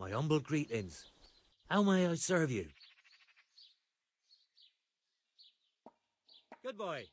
My humble greetings. How may I serve you? Good boy.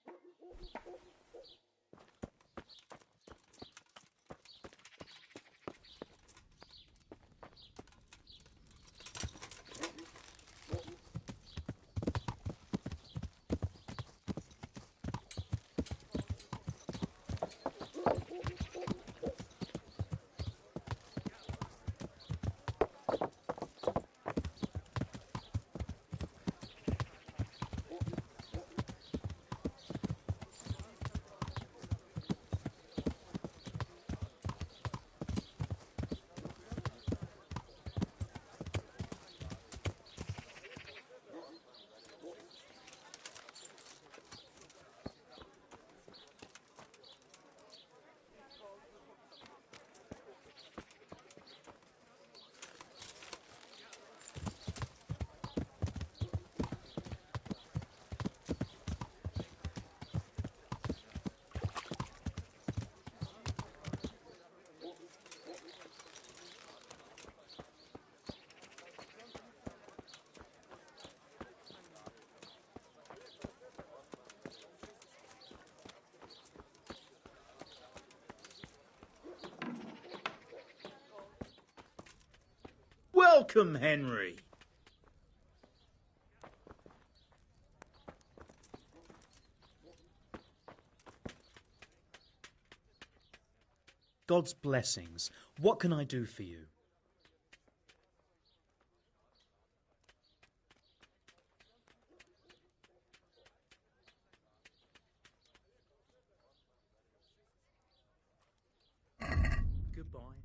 Welcome, Henry. God's blessings. What can I do for you? Goodbye.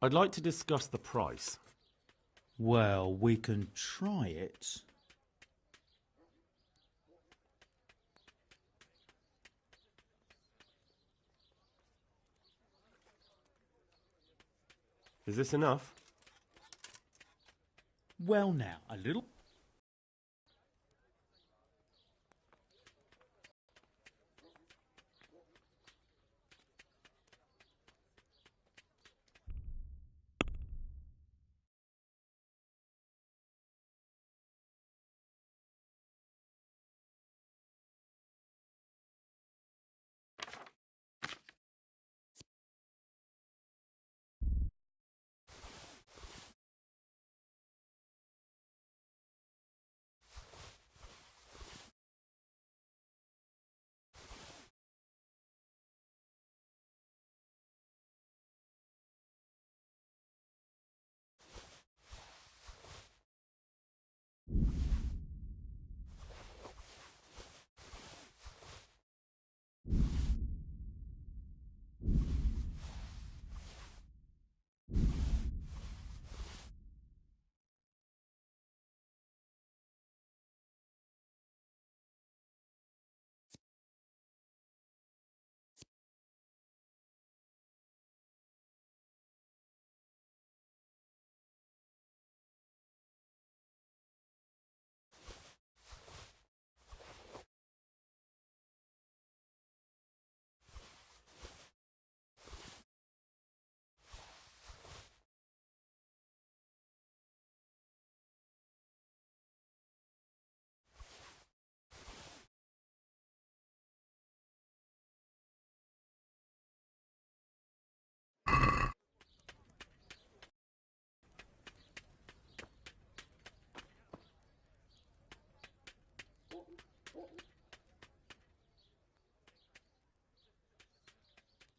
I'd like to discuss the price. Well, we can try it. Is this enough? Well now, a little.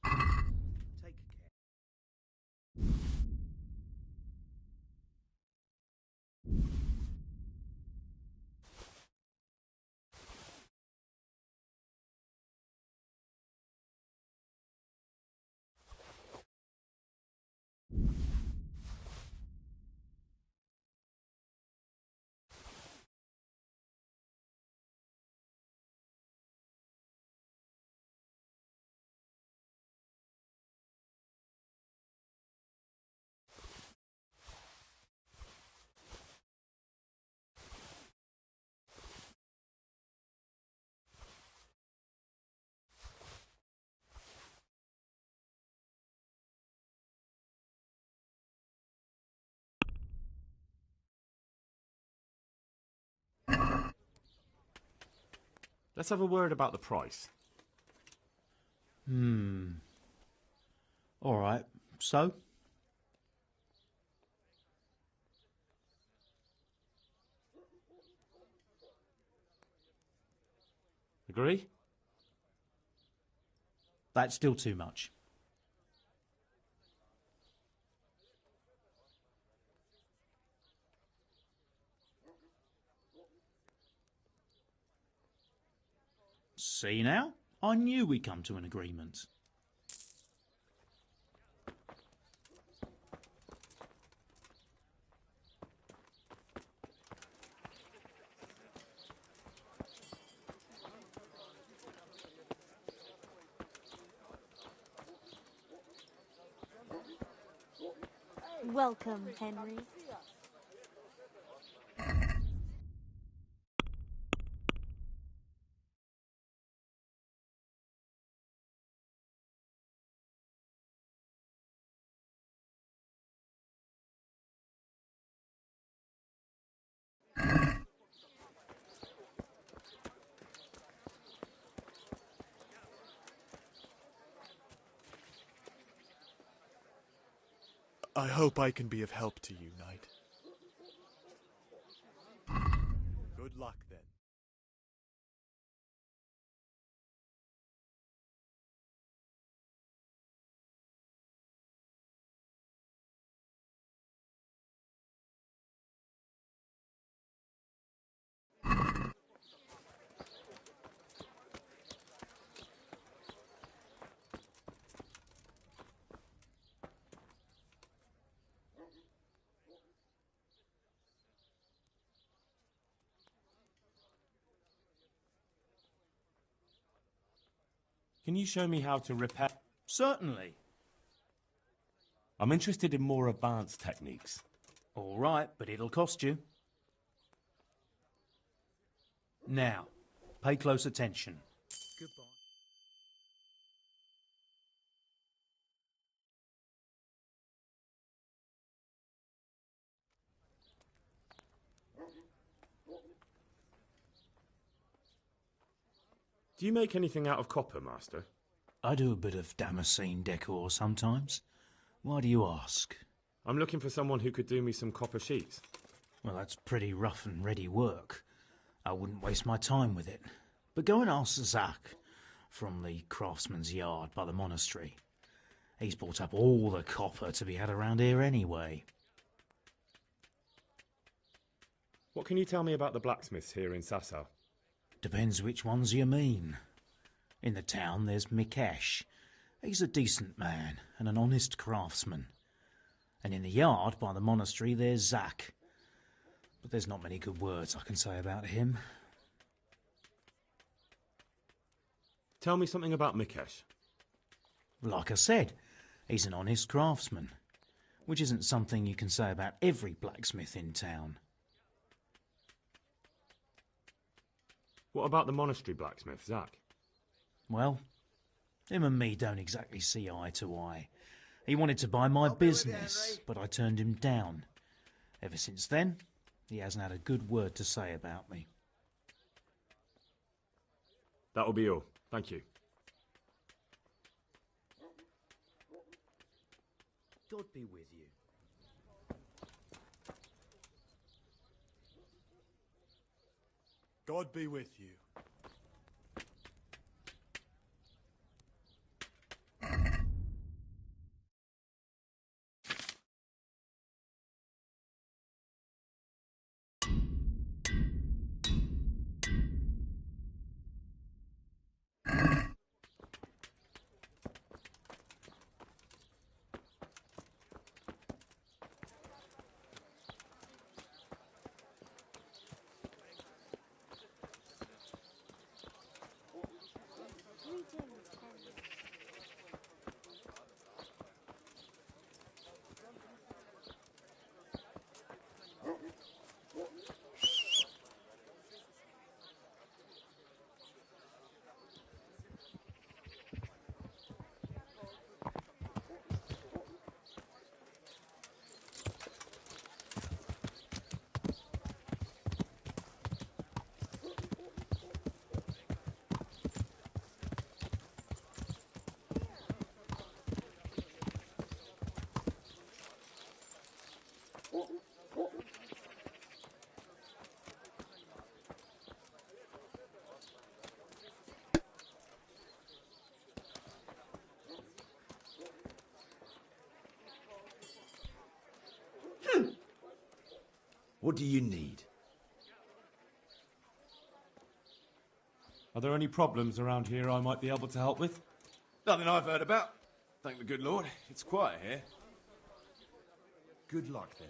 Take care. Let's have a word about the price. All right. So, Agree? that's still too much. See now? I knew we'd come to an agreement. Welcome, Henry. I hope I can be of help to you, Knight. Good luck, then. Can you show me how to repair? Certainly. I'm interested in more advanced techniques. All right, but it'll cost you. Now, pay close attention. Goodbye. Do you make anything out of copper, Master? I do a bit of Damascene decor sometimes. Why do you ask? I'm looking for someone who could do me some copper sheets. Well, that's pretty rough and ready work. I wouldn't waste my time with it. But go and ask Zach from the craftsman's yard by the monastery. He's bought up all the copper to be had around here anyway. What can you tell me about the blacksmiths here in Sasau? Depends which ones you mean. In the town there's Mikesh. He's a decent man and an honest craftsman. And in the yard by the monastery there's Zach. But there's not many good words I can say about him. Tell me something about Mikesh. Like I said, he's an honest craftsman, which isn't something you can say about every blacksmith in town. What about the monastery blacksmith, Zach? Well, him and me don't exactly see eye to eye. He wanted to buy my business, but I turned him down. Ever since then, he hasn't had a good word to say about me. That'll be all. Thank you. God be with you. God be with you. Greetings, Henry. What do you need? Are there any problems around here I might be able to help with? Nothing I've heard about. Thank the good Lord. It's quiet here. Good luck, then.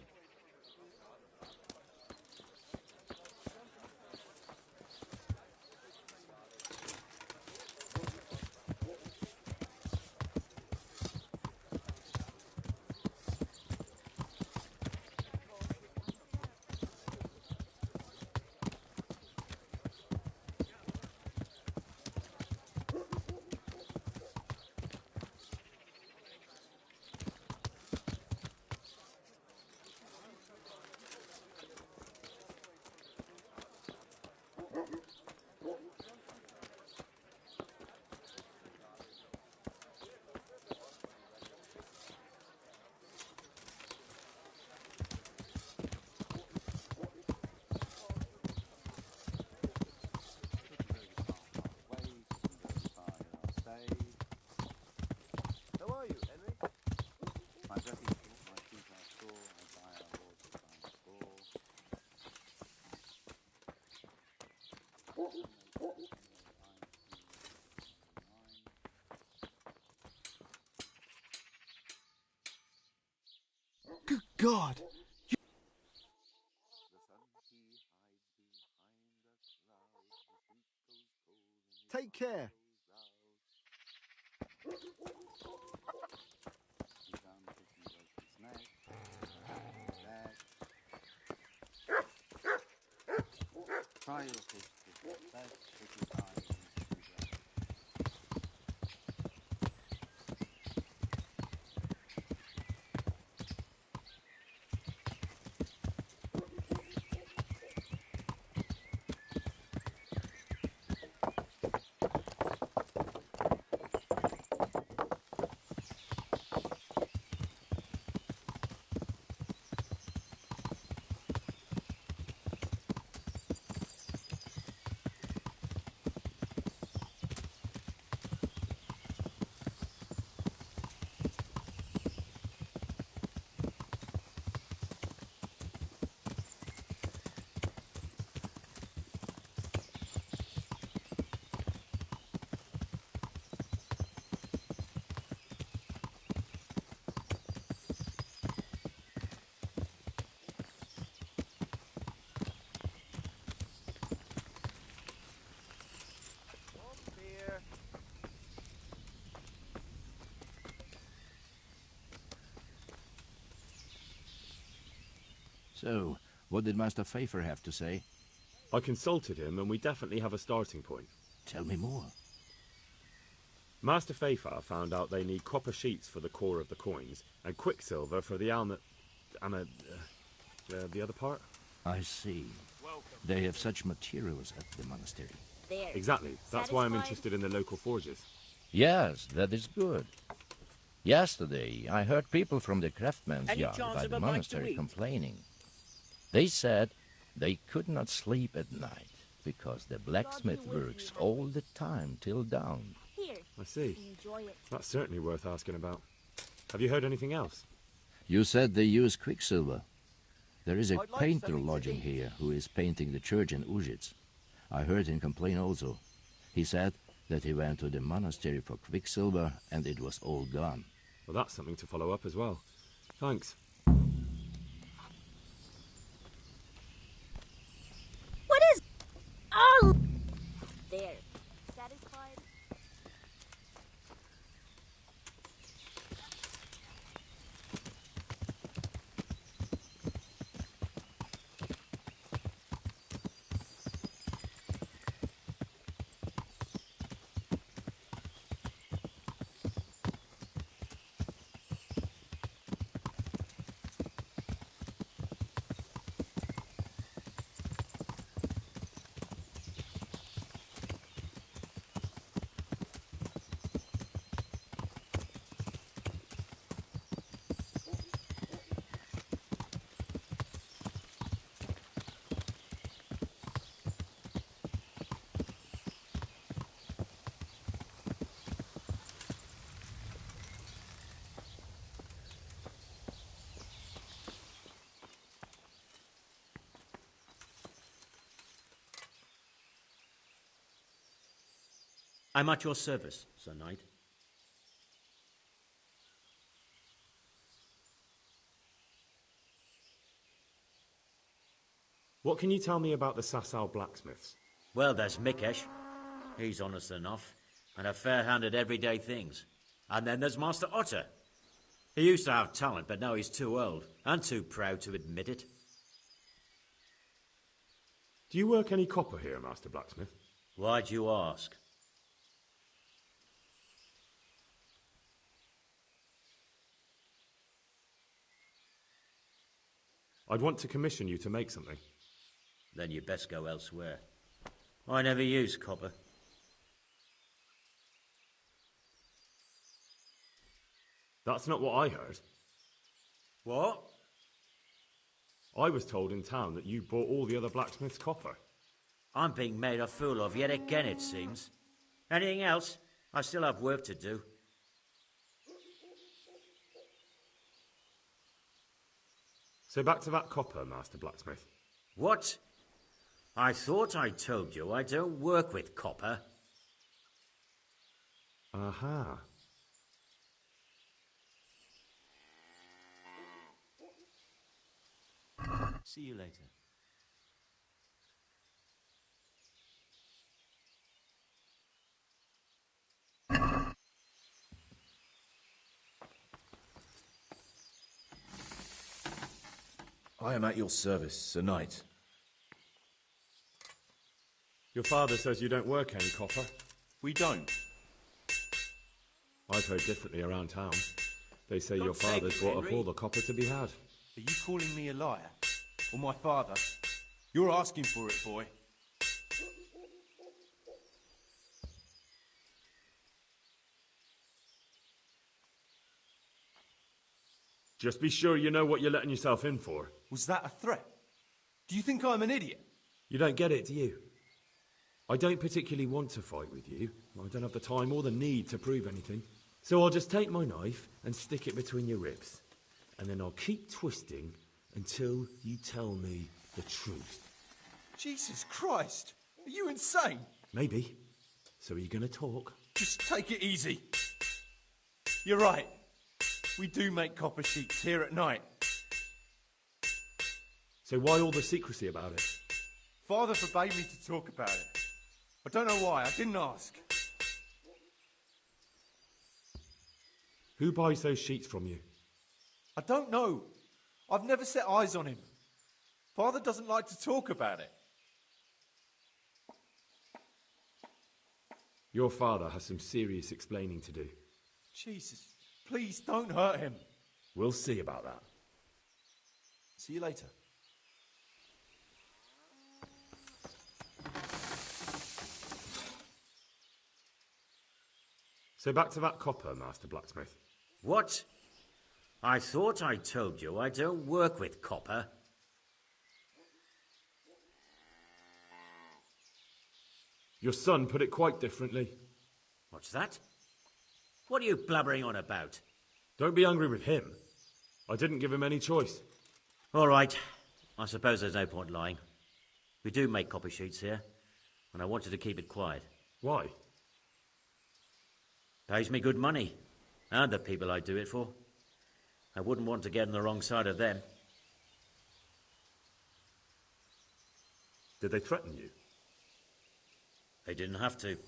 Good God! Take care. So, what did Master Pfeiffer have to say? I consulted him, and we definitely have a starting point. Tell me more. Master Pfeiffer found out they need copper sheets for the core of the coins, and quicksilver for the the other part? I see. They have such materials at the monastery. There. Exactly. That's why I'm Satisfied? interested in the local forges. Yes, that is good. Yesterday, I heard people from the craftsman's Any yard chance by of the a bite to monastery eat? complaining. They said they could not sleep at night because the blacksmith with you, works Knight. all the time till dawn. Here. I see. Enjoy it. That's certainly worth asking about. Have you heard anything else? You said they use quicksilver. There is a I'd like painter something to lodging eat. here who is painting the church in Ujits. I heard him complain also. He said that he went to the monastery for quicksilver and it was all gone. Well, that's something to follow up as well. Thanks. What is... Oh! There. Satisfied? I'm at your service, Sir Knight. What can you tell me about the Sasau blacksmiths? Well, there's Mikesh. He's honest enough, and a fair hand at everyday things. And then there's Master Otter. He used to have talent, but now he's too old, and too proud to admit it. Do you work any copper here, Master Blacksmith? Why'd you ask? I'd want to commission you to make something. Then you'd best go elsewhere. I never use copper. That's not what I heard. What? I was told in town that you bought all the other blacksmiths' copper. I'm being made a fool of yet again, it seems. Anything else? I still have work to do. So back to that copper, Master Blacksmith. What? I thought I told you I don't work with copper. Aha. See you later. I am at your service, Sir Knight. Your father says you don't work any copper. We don't. I've heard differently around town. They say Don't your say father's it, brought up Henry. all the copper to be had. Are you calling me a liar? Or my father? You're asking for it, boy. Just be sure you know what you're letting yourself in for. Was that a threat? Do you think I'm an idiot? You don't get it, do you? I don't particularly want to fight with you. I don't have the time or the need to prove anything. So I'll just take my knife and stick it between your ribs. And then I'll keep twisting until you tell me the truth. Jesus Christ! Are you insane? Maybe. So are you going to talk? Just take it easy. You're right. We do make copper sheets here at night. So why all the secrecy about it? Father forbade me to talk about it. I don't know why. I didn't ask. Who buys those sheets from you? I don't know. I've never set eyes on him. Father doesn't like to talk about it. Your father has some serious explaining to do. Jesus, please don't hurt him. We'll see about that. See you later. So back to that copper, Master Blacksmith. What? I thought I told you I don't work with copper. Your son put it quite differently. What's that? What are you blabbering on about? Don't be angry with him. I didn't give him any choice. All right. I suppose there's no point lying. We do make copper sheets here, and I wanted to keep it quiet. Why? Pays me good money, and the people I do it for. I wouldn't want to get on the wrong side of them. Did they threaten you? They didn't have to.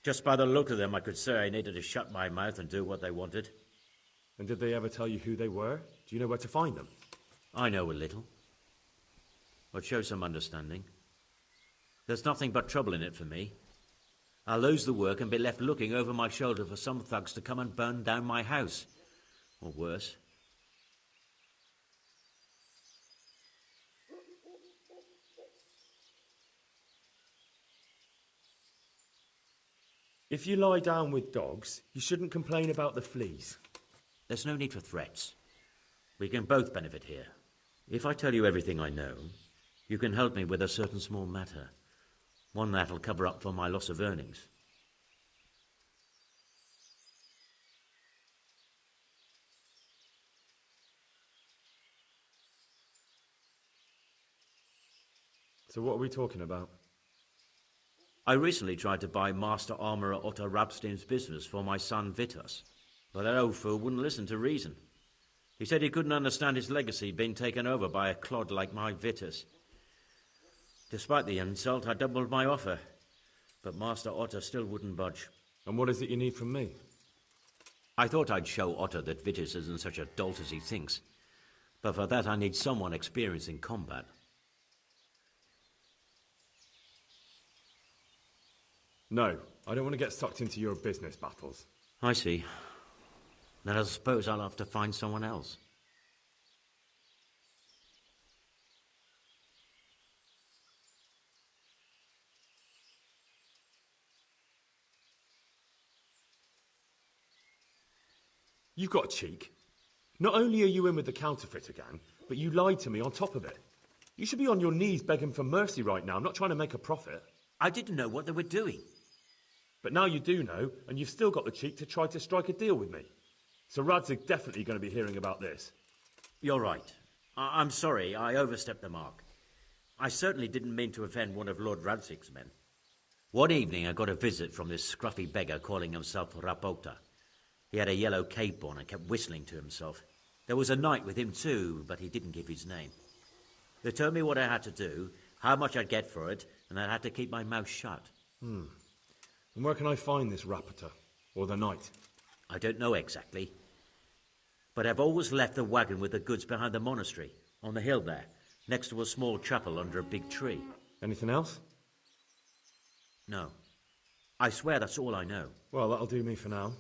Just by the look of them, I could say I needed to shut my mouth and do what they wanted. And did they ever tell you who they were? Do you know where to find them? I know a little. I'd show some understanding. There's nothing but trouble in it for me. I'll lose the work and be left looking over my shoulder for some thugs to come and burn down my house. Or worse. If you lie down with dogs, you shouldn't complain about the fleas. There's no need for threats. We can both benefit here. If I tell you everything I know, you can help me with a certain small matter. One that'll cover up for my loss of earnings. So what are we talking about? I recently tried to buy Master Armourer Otto Rabstein's business for my son Vitus, but that old fool wouldn't listen to reason. He said he couldn't understand his legacy being taken over by a clod like my Vitus. Despite the insult, I doubled my offer, but Master Otto still wouldn't budge. And what is it you need from me? I thought I'd show Otto that Vitus isn't such a dolt as he thinks, but for that I need someone experienced in combat. No, I don't want to get sucked into your business battles. I see. Then I suppose I'll have to find someone else. You've got a cheek. Not only are you in with the counterfeiter gang, but you lied to me on top of it. You should be on your knees begging for mercy right now, not trying to make a profit. I didn't know what they were doing. But now you do know, and you've still got the cheek to try to strike a deal with me. So Radzig's definitely going to be hearing about this. You're right. I'm sorry, I overstepped the mark. I certainly didn't mean to offend one of Lord Radzig's men. One evening I got a visit from this scruffy beggar calling himself Rapota. He had a yellow cape on and kept whistling to himself. There was a knight with him too, but he didn't give his name. They told me what I had to do, how much I'd get for it, and I had to keep my mouth shut. And where can I find this Rapota? Or the knight? I don't know exactly. But I've always left the wagon with the goods behind the monastery. On the hill there, next to a small chapel under a big tree. Anything else? No. I swear that's all I know. Well, that'll do me for now.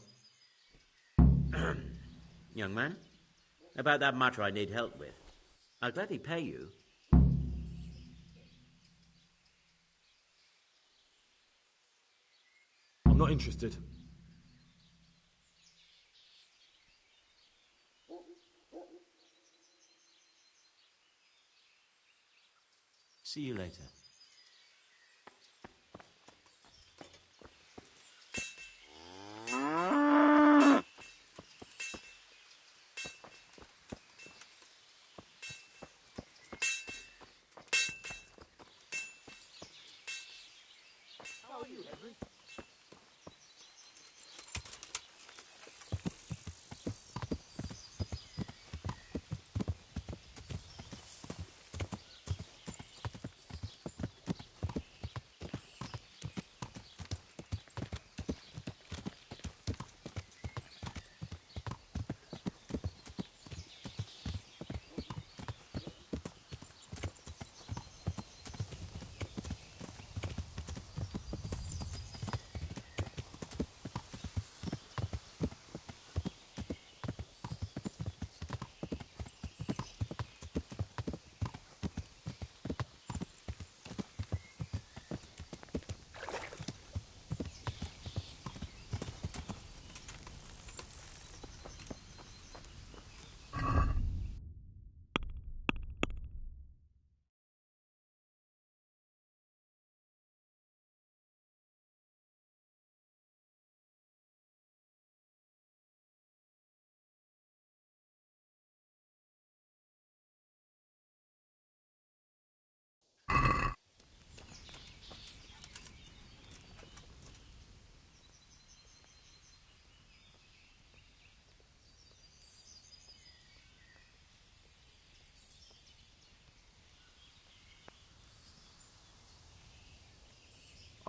Young man, about that matter I need help with. I'll gladly pay you. I'm not interested. See you later.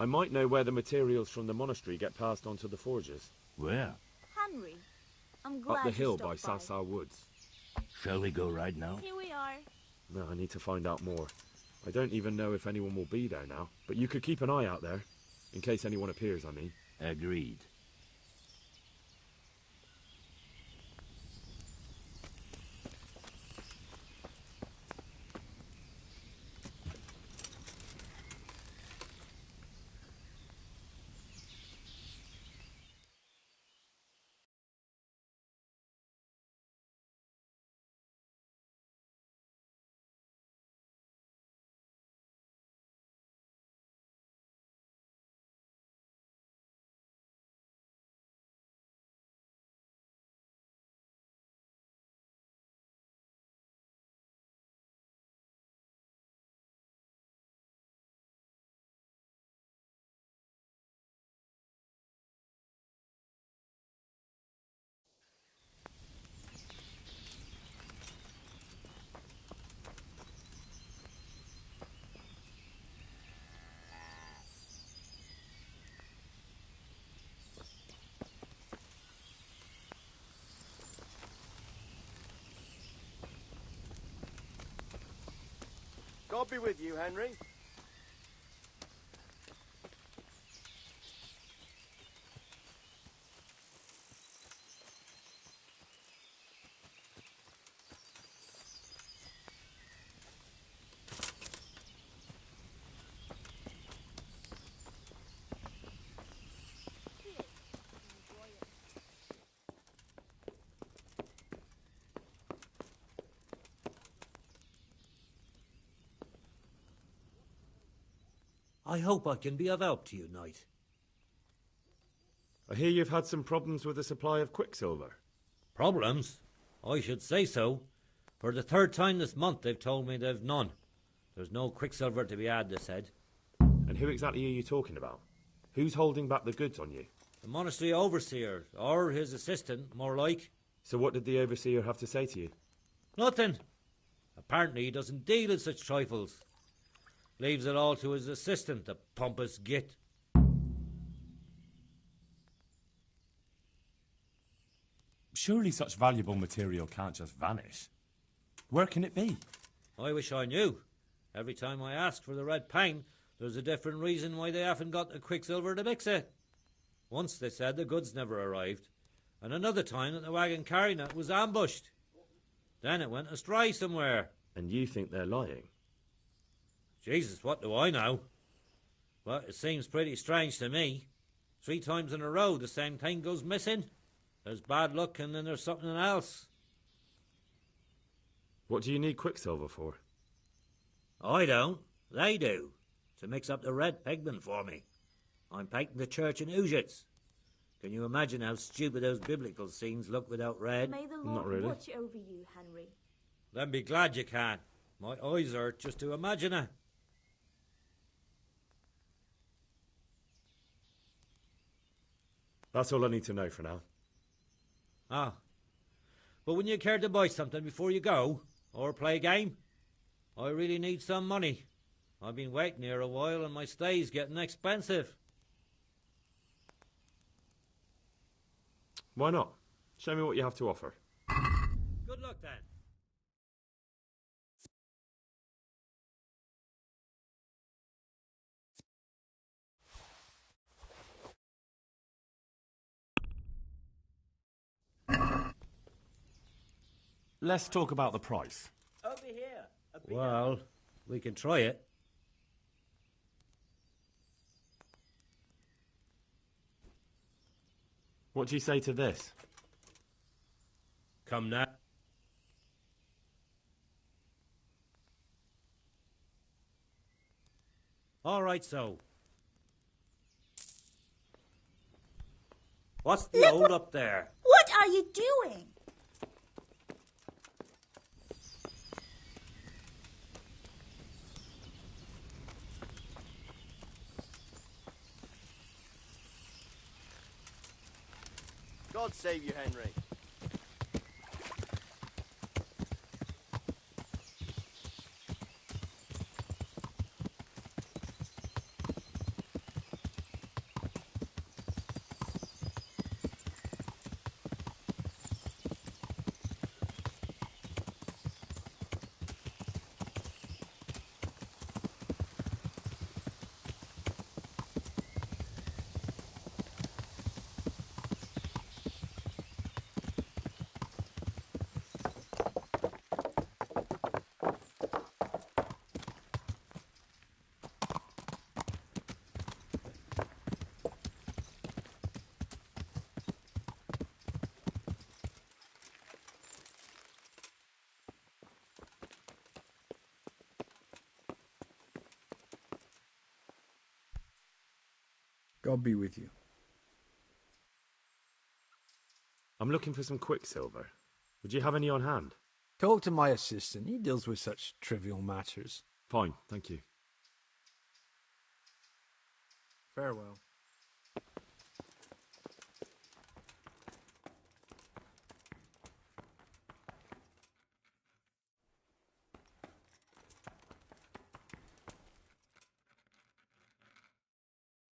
I might know where the materials from the monastery get passed on to the forges. Where? Henry, I'm glad Up the you hill by stopped Sassar Woods. Shall we go right now? Here we are. No, I need to find out more. I don't even know if anyone will be there now, but you could keep an eye out there. In case anyone appears, I mean. Agreed. God be with you, Henry. I hope I can be of help to you, Knight. I hear you've had some problems with the supply of quicksilver. Problems? I should say so. For the third time this month they've told me they've none. There's no quicksilver to be had, they said. And who exactly are you talking about? Who's holding back the goods on you? The monastery overseer, or his assistant, more like. So what did the overseer have to say to you? Nothing. Apparently he doesn't deal in such trifles. Leaves it all to his assistant, the pompous git. Surely such valuable material can't just vanish. Where can it be? I wish I knew. Every time I ask for the red paint, there's a different reason why they haven't got the quicksilver to mix it. Once they said the goods never arrived, and another time that the wagon carrying it was ambushed. Then it went astray somewhere. And you think they're lying? Jesus, what do I know? But it seems pretty strange to me. 3 times in a row the same thing goes missing. There's bad luck and then there's something else. What do you need quicksilver for? I don't. They do. To mix up the red pigment for me. I'm painting the church in Ujits. Can you imagine how stupid those biblical scenes look without red? May the Not Lord really. watch over you, Henry. Then be glad you can. My eyes hurt just to imagine it. That's all I need to know for now. Ah. But wouldn't you care to buy something before you go? Or play a game? I really need some money. I've been waiting here a while and my stay's getting expensive. Why not? Show me what you have to offer. Good luck then. Let's talk about the price. Over here. Well, we can try it. What do you say to this? Come now. All right, so. What's the hold up there? What are you doing? God save you, Henry. God be with you. I'm looking for some quicksilver. Would you have any on hand? Talk to my assistant. He deals with such trivial matters. Fine, thank you. Farewell.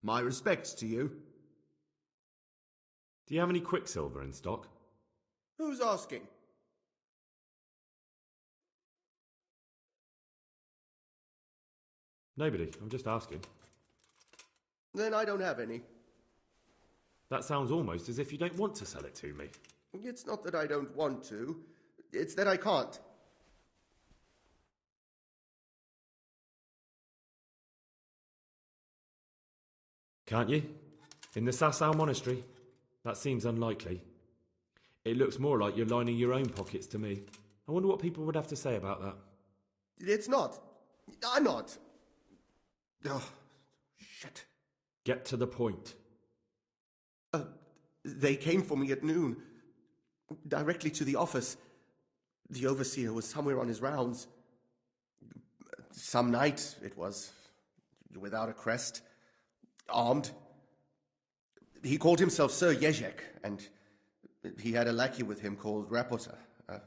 My respects to you. Do you have any quicksilver in stock? Who's asking? Nobody, I'm just asking. Then I don't have any. That sounds almost as if you don't want to sell it to me. It's not that I don't want to, it's that I can't. Can't you? In the Sasau monastery? That seems unlikely. It looks more like you're lining your own pockets to me. I wonder what people would have to say about that. It's not. I'm not. Oh, shit. Get to the point. They came for me at noon. Directly to the office. The overseer was somewhere on his rounds. Some night, it was. Without a crest. Armed. He called himself Sir Jezek, and he had a lackey with him called Rapota, a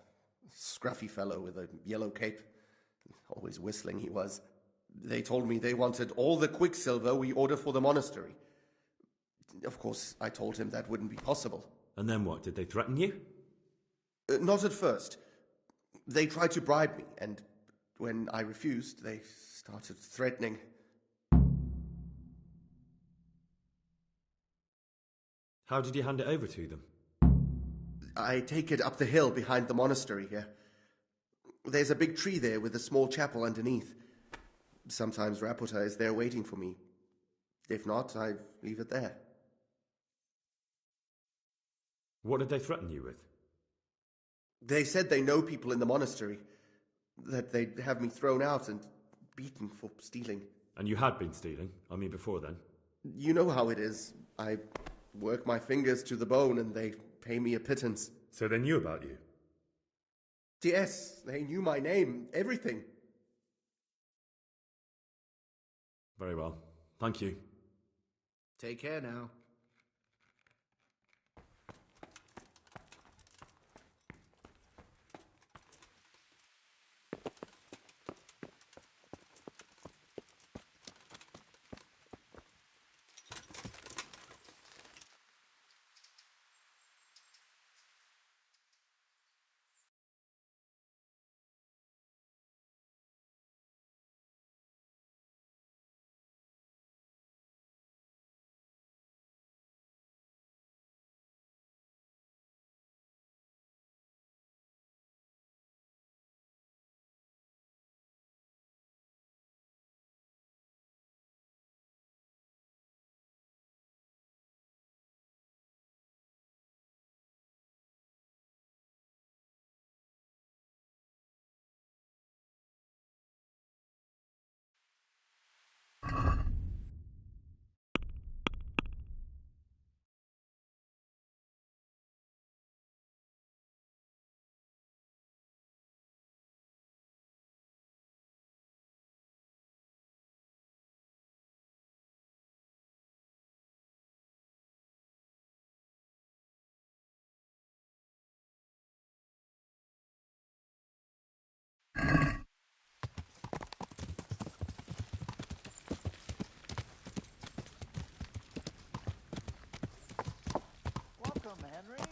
scruffy fellow with a yellow cape. Always whistling he was. They told me they wanted all the quicksilver we order for the monastery. Of course, I told him that wouldn't be possible. And then what? Did they threaten you? Not at first. They tried to bribe me, and When I refused, they started threatening. How did you hand it over to them? I take it up the hill behind the monastery here. There's a big tree there with a small chapel underneath. Sometimes Rapota is there waiting for me. If not, I leave it there. What did they threaten you with? They said they know people in the monastery, that they'd have me thrown out and beaten for stealing. And you had been stealing? I mean, before then? You know how it is. I work my fingers to the bone and they pay me a pittance. So they knew about you? Yes, they knew my name, everything. Very well. Thank you. Take care now. Welcome, Henry.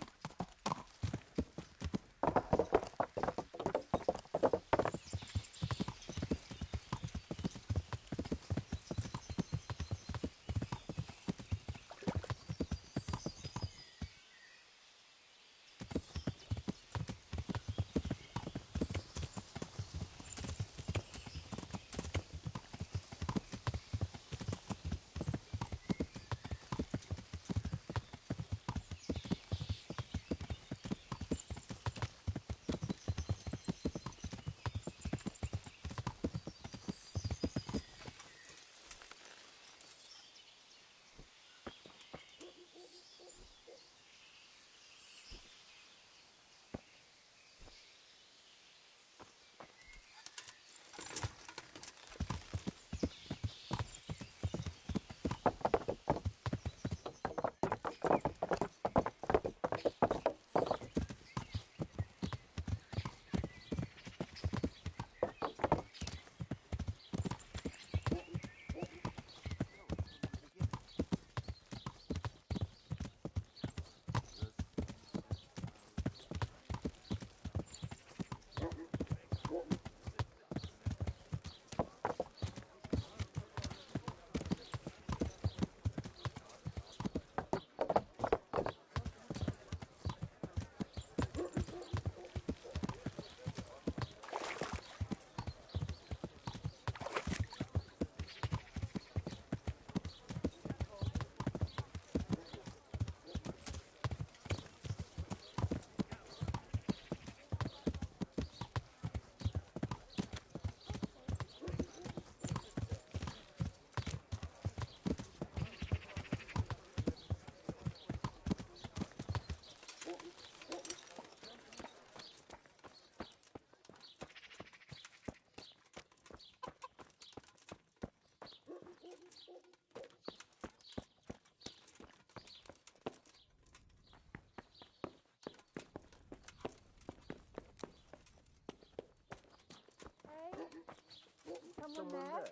Someone there?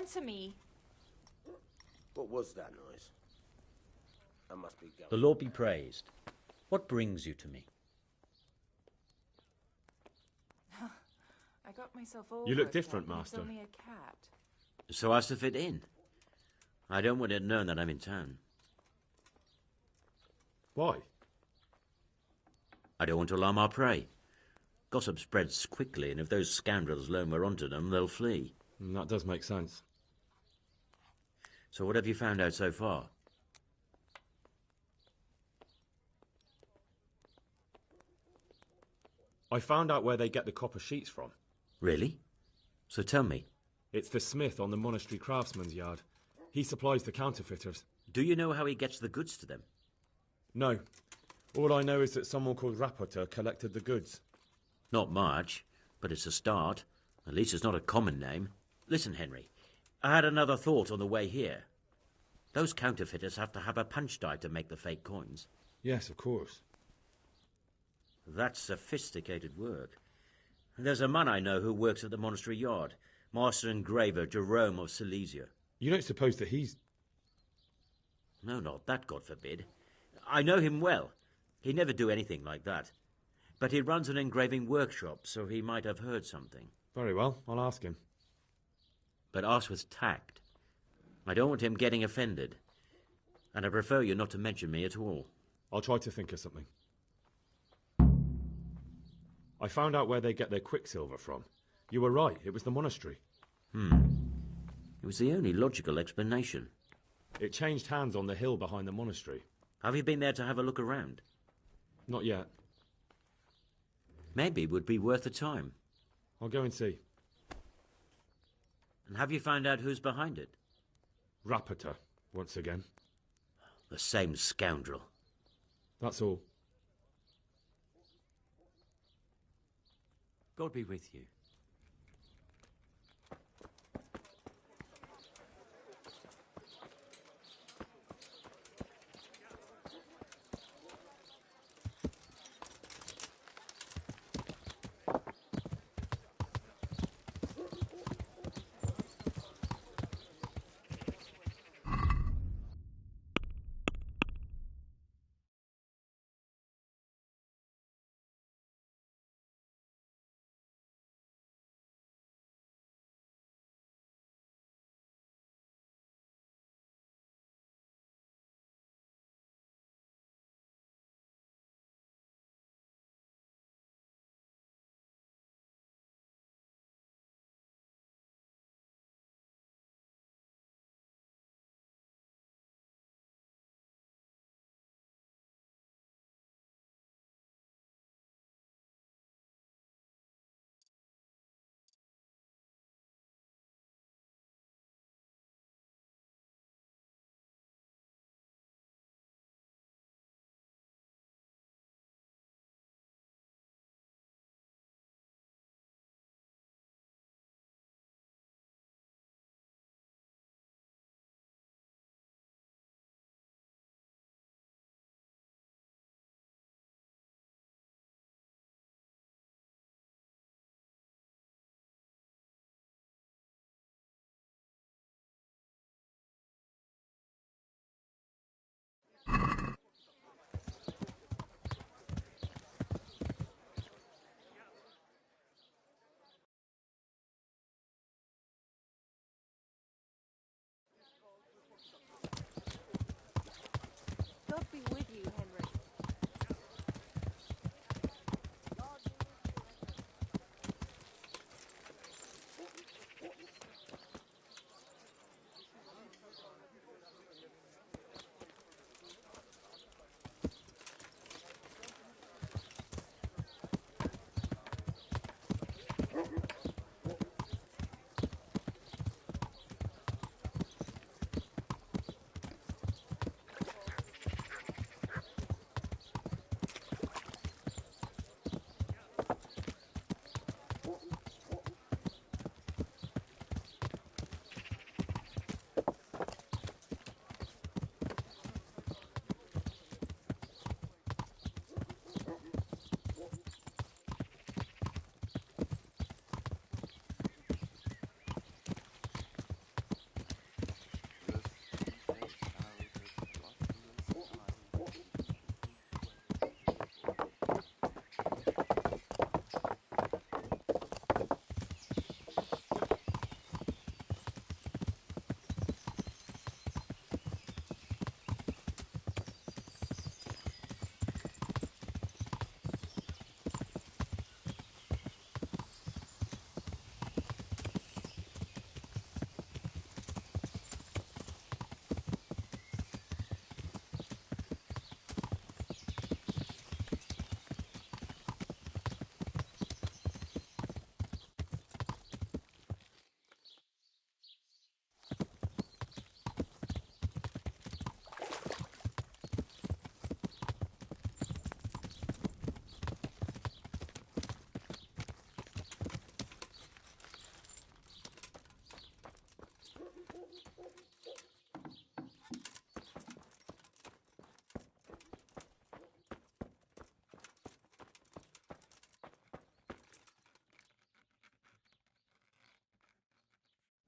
answer me. What was that noise? I must be going. The Lord be praised. What brings you to me? I got myself all You look worked different, up, and it's Master. only a cat. So as to fit in. I don't want it known that I'm in town. Why? I don't want to alarm our prey. Gossip spreads quickly, and if those scoundrels learn we're onto them, they'll flee. That does make sense. So what have you found out so far? I found out where they get the copper sheets from. Really? So tell me. It's the smith on the monastery craftsman's yard. He supplies the counterfeiters. Do you know how he gets the goods to them? No. All I know is that someone called Rapporteur collected the goods. Not much, but it's a start. At least it's not a common name. Listen, Henry, I had another thought on the way here. Those counterfeiters have to have a punch die to make the fake coins. Yes, of course. That's sophisticated work. There's a man I know who works at the monastery yard, Master Engraver Jerome of Silesia. You don't suppose that he's... No, not that, God forbid. I know him well. He'd never do anything like that. But he runs an engraving workshop, so he might have heard something. Very well, I'll ask him. But ask with tact. I don't want him getting offended. And I prefer you not to mention me at all. I'll try to think of something. I found out where they get their quicksilver from. You were right, it was the monastery. It was the only logical explanation. It changed hands on the hill behind the monastery. Have you been there to have a look around? Not yet. Maybe it would be worth the time. I'll go and see. And have you found out who's behind it? Rapporteur, once again. The same scoundrel. That's all. God be with you.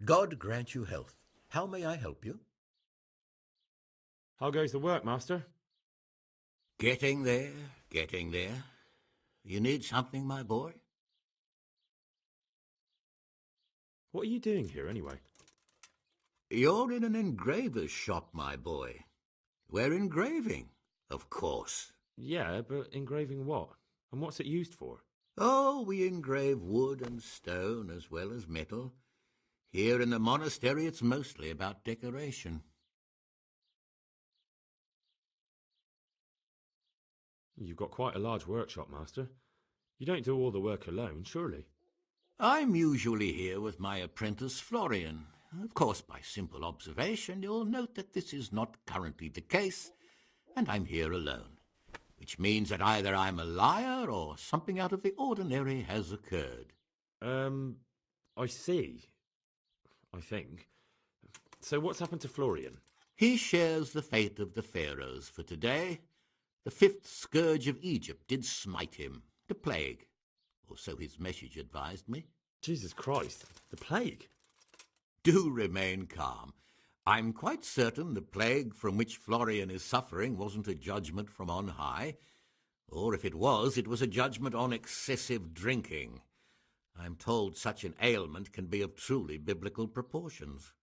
God grant you health. How may I help you? How goes the work, master? Getting there, getting there. You need something, my boy? What are you doing here, anyway? You're in an engraver's shop, my boy. We're engraving, of course. Yeah, but engraving what? And what's it used for? Oh, we engrave wood and stone as well as metal. Here in the monastery, it's mostly about decoration. You've got quite a large workshop, master. You don't do all the work alone, surely? I'm usually here with my apprentice Florian. Of course, by simple observation, you'll note that this is not currently the case, and I'm here alone, which means that either I'm a liar or something out of the ordinary has occurred. I see. I think. So what's happened to Florian? He shares the fate of the pharaohs for today. The fifth scourge of Egypt did smite him, the plague, or so his message advised me. Jesus Christ, the plague? Do remain calm. I'm quite certain the plague from which Florian is suffering wasn't a judgment from on high, or if it was a judgment on excessive drinking. I'm told such an ailment can be of truly biblical proportions.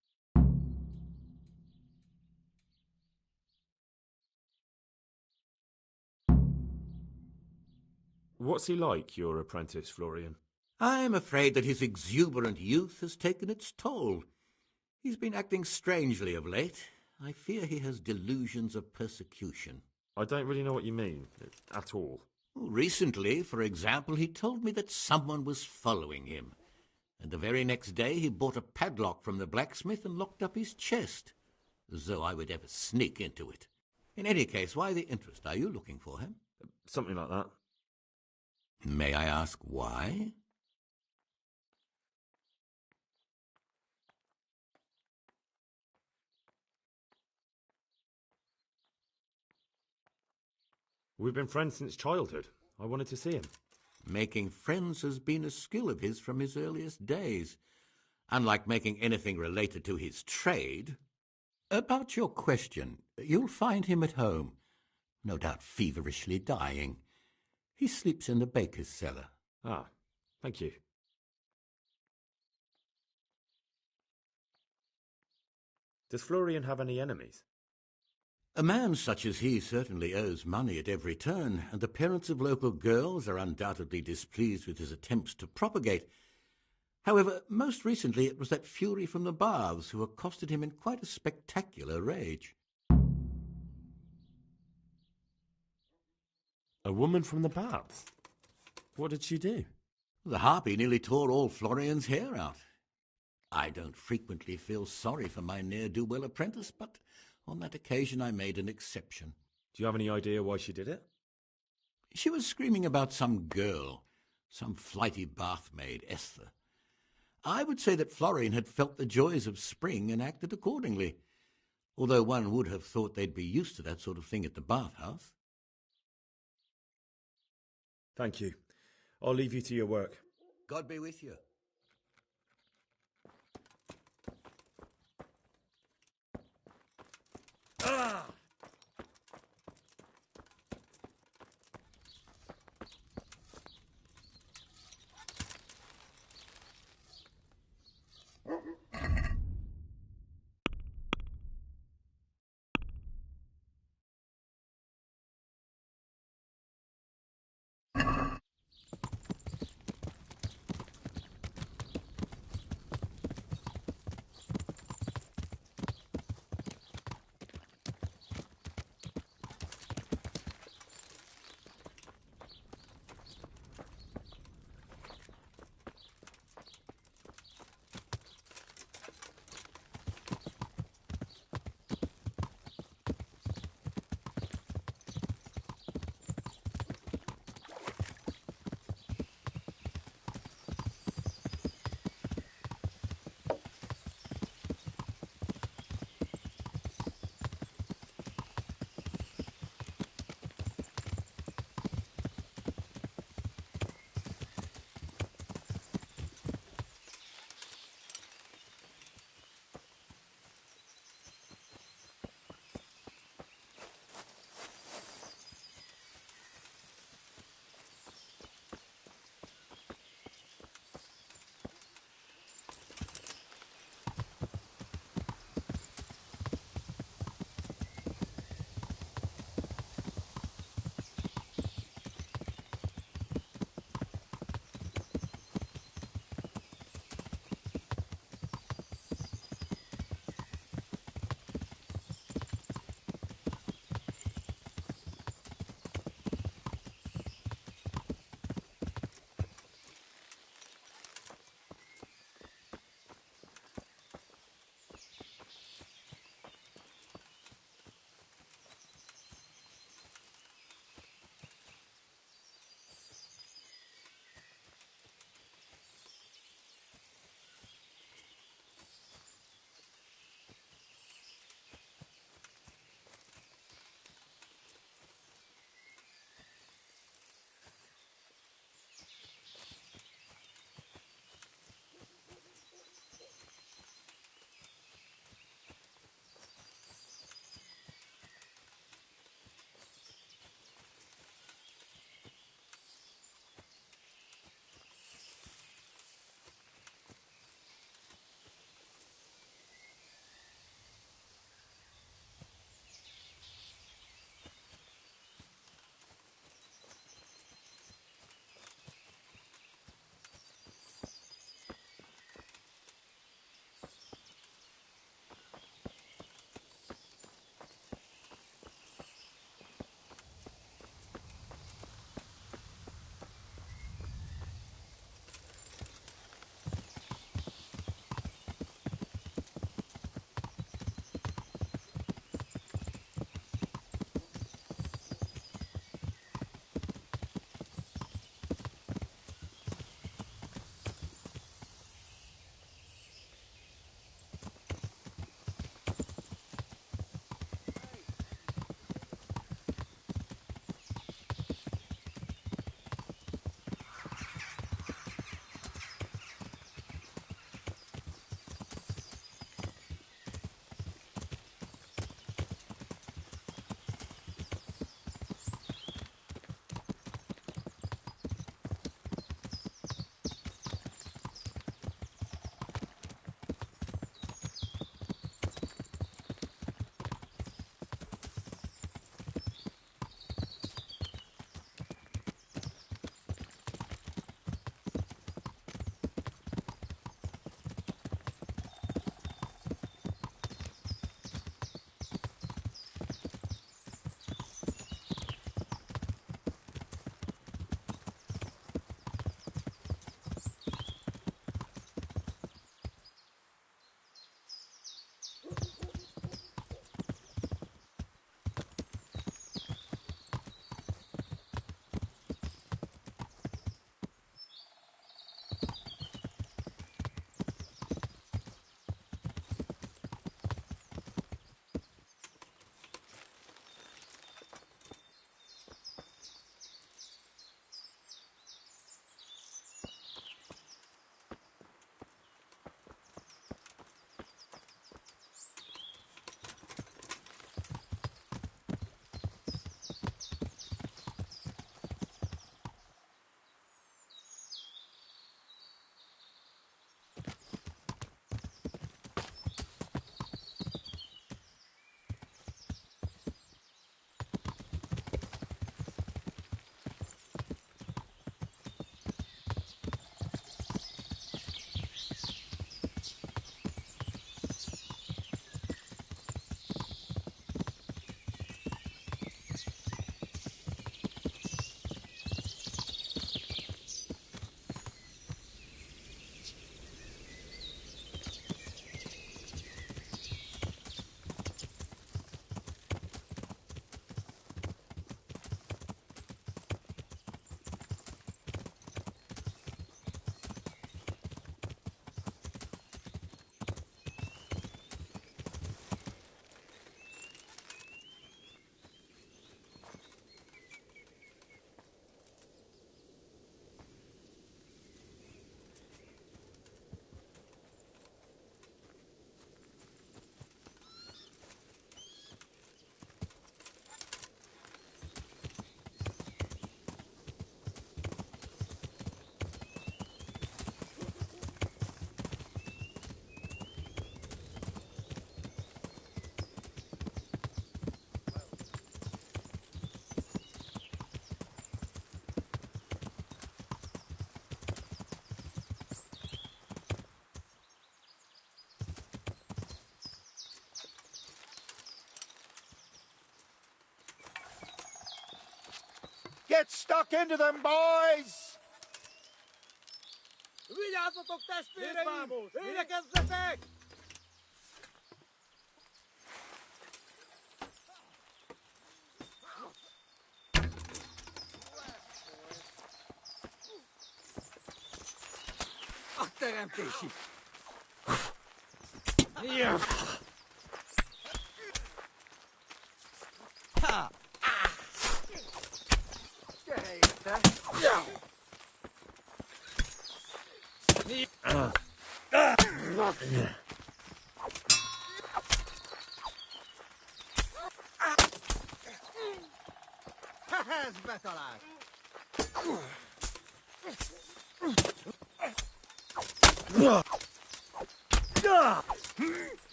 What's he like, your apprentice, Florian? I'm afraid that his exuberant youth has taken its toll. He's been acting strangely of late. I fear he has delusions of persecution. I don't really know what you mean, at all. Recently, for example, he told me that someone was following him, and the very next day he bought a padlock from the blacksmith and locked up his chest, as though I would ever sneak into it. In any case, why the interest? Are you looking for him? Something like that. May I ask why? We've been friends since childhood. I wanted to see him. Making friends has been a skill of his from his earliest days. Unlike making anything related to his trade. About your question, you'll find him at home, no doubt feverishly dying. He sleeps in the baker's cellar. Ah, thank you. Does Florian have any enemies? A man such as he certainly owes money at every turn, and the parents of local girls are undoubtedly displeased with his attempts to propagate. However, most recently it was that fury from the baths who accosted him in quite a spectacular rage. A woman from the baths? What did she do? The harpy nearly tore all Florian's hair out. I don't frequently feel sorry for my ne'er-do-well apprentice, but on that occasion I made an exception. Do you have any idea why she did it? She was screaming about some girl, some flighty bath-maid, Esther. I would say that Florian had felt the joys of spring and acted accordingly, although one would have thought they'd be used to that sort of thing at the bathhouse. Thank you. I'll leave you to your work. God be with you. Ah! Get stuck into them, boys!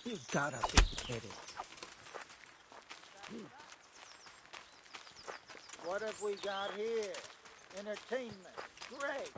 You gotta be kidding. What have we got here? Entertainment. Great.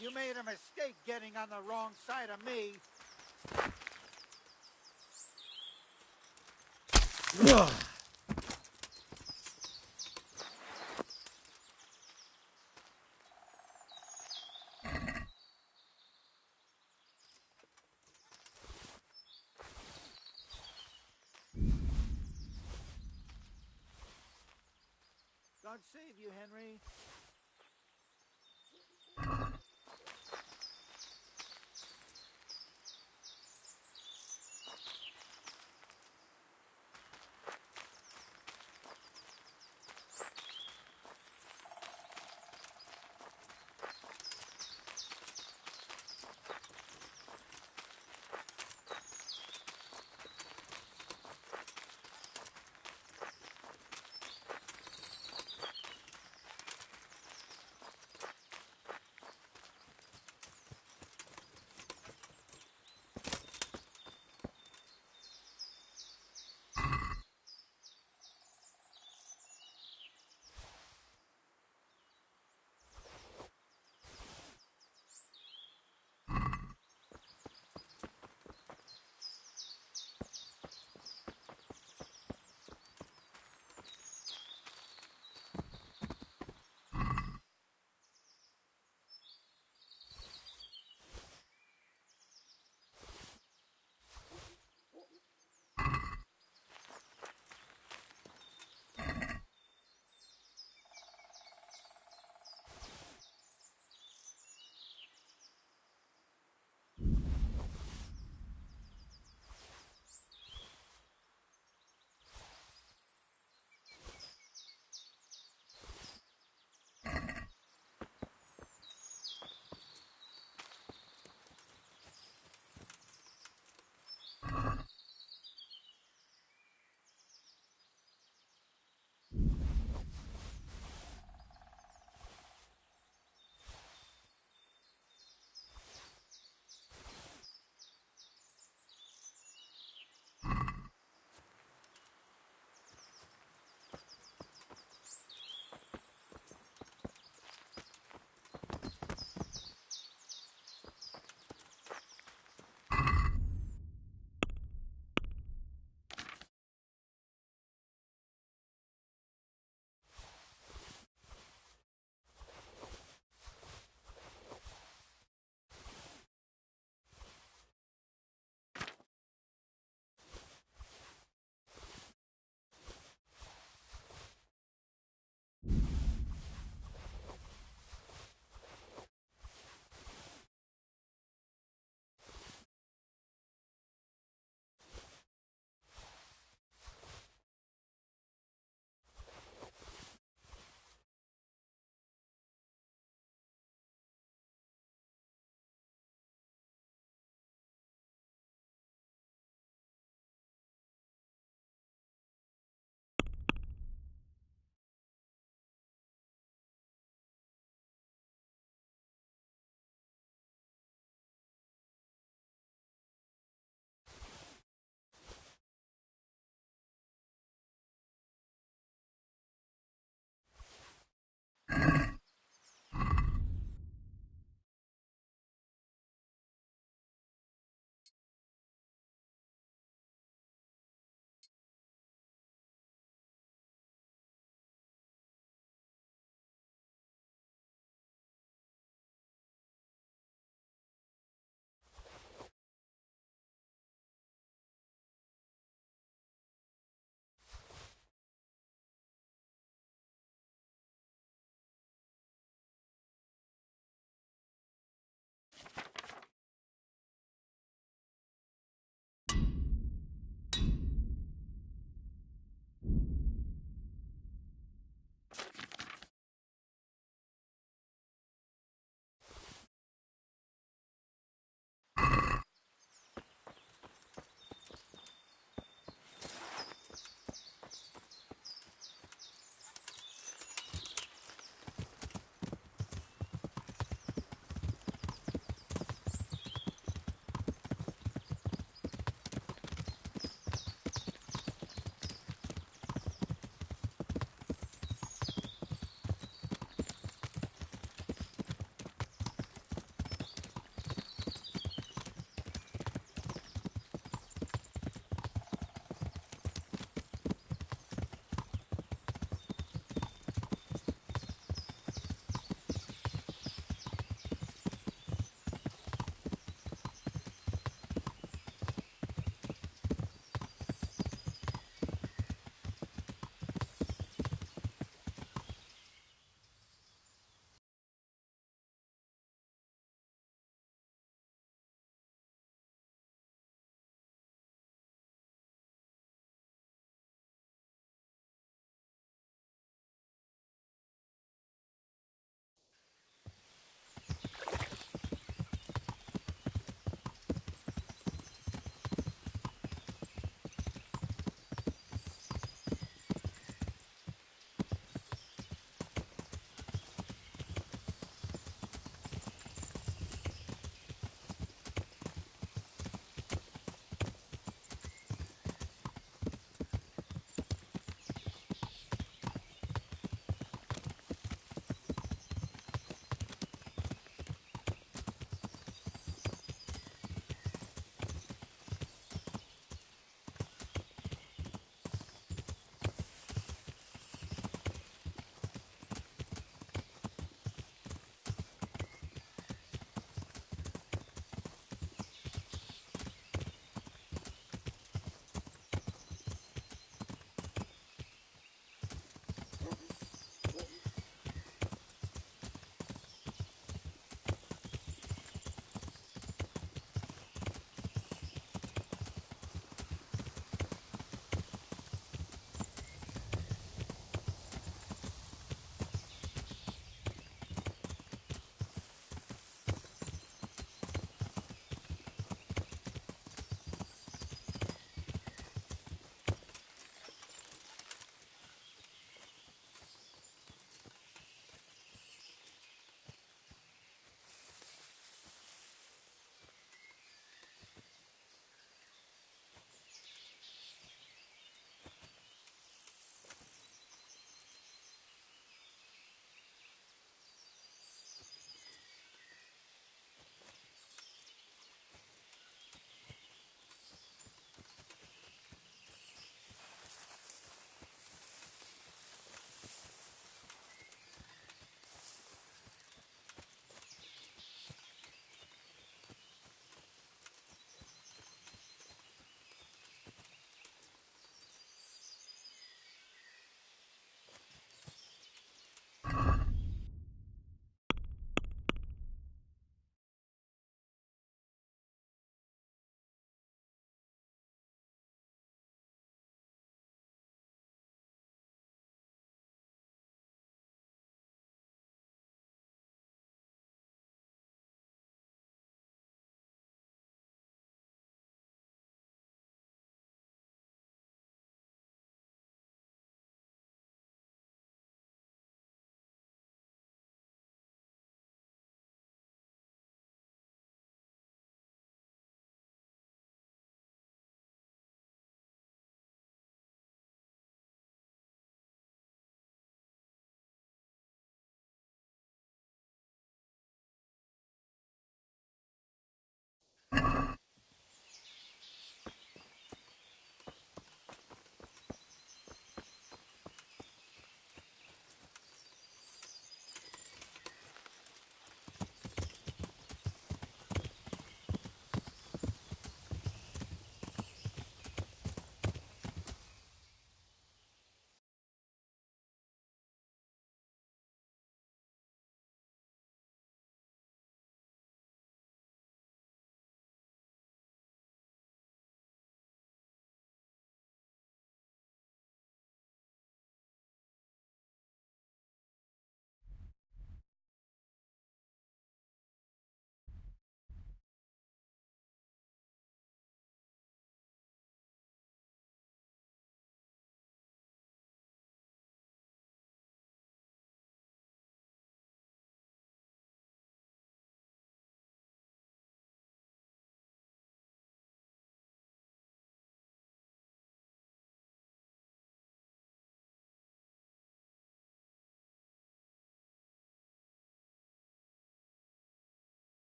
You made a mistake getting on the wrong side of me. God save you, Henry.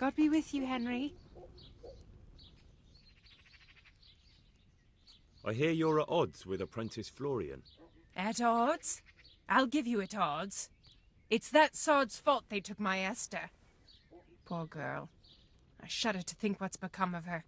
God be with you, Henry. I hear you're at odds with apprentice Florian. At odds? I'll give you at odds. It's that sod's fault they took my Esther. Poor girl. I shudder to think what's become of her.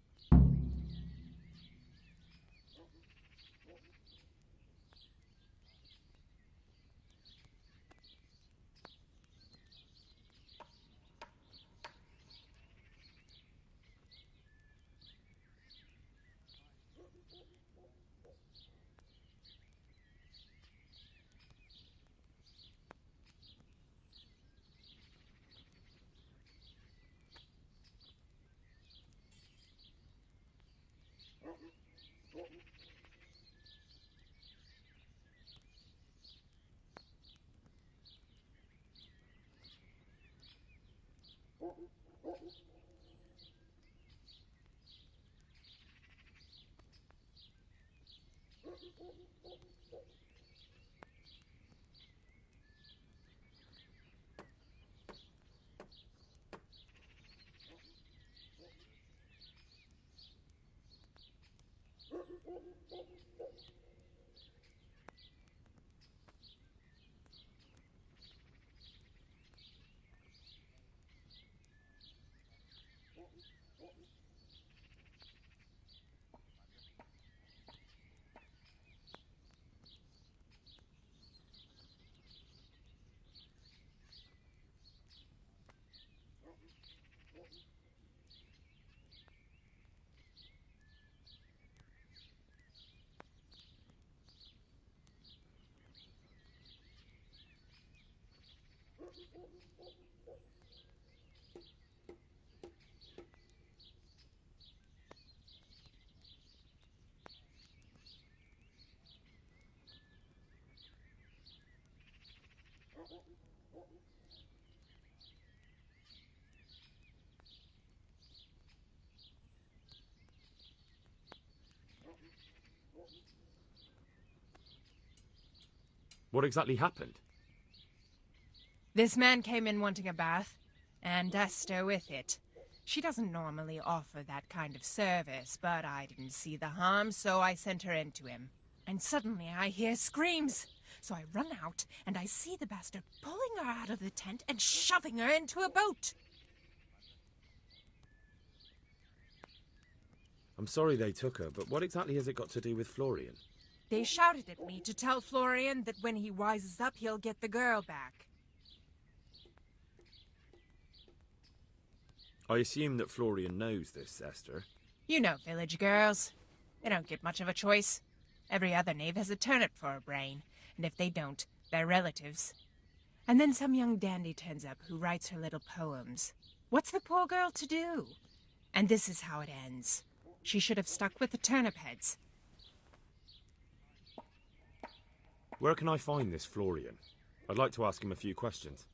What exactly happened? This man came in wanting a bath, and Esther with it. She doesn't normally offer that kind of service, but I didn't see the harm, so I sent her in to him. And suddenly I hear screams. So I run out, and I see the bastard pulling her out of the tent and shoving her into a boat. I'm sorry they took her, but what exactly has it got to do with Florian? They shouted at me to tell Florian that when he wises up, he'll get the girl back. I assume that Florian knows this, Esther. You know village girls. They don't get much of a choice. Every other knave has a turnip for a brain, and if they don't, they're relatives. And then some young dandy turns up who writes her little poems. What's the poor girl to do? And this is how it ends. She should have stuck with the turnip heads. Where can I find this Florian? I'd like to ask him a few questions.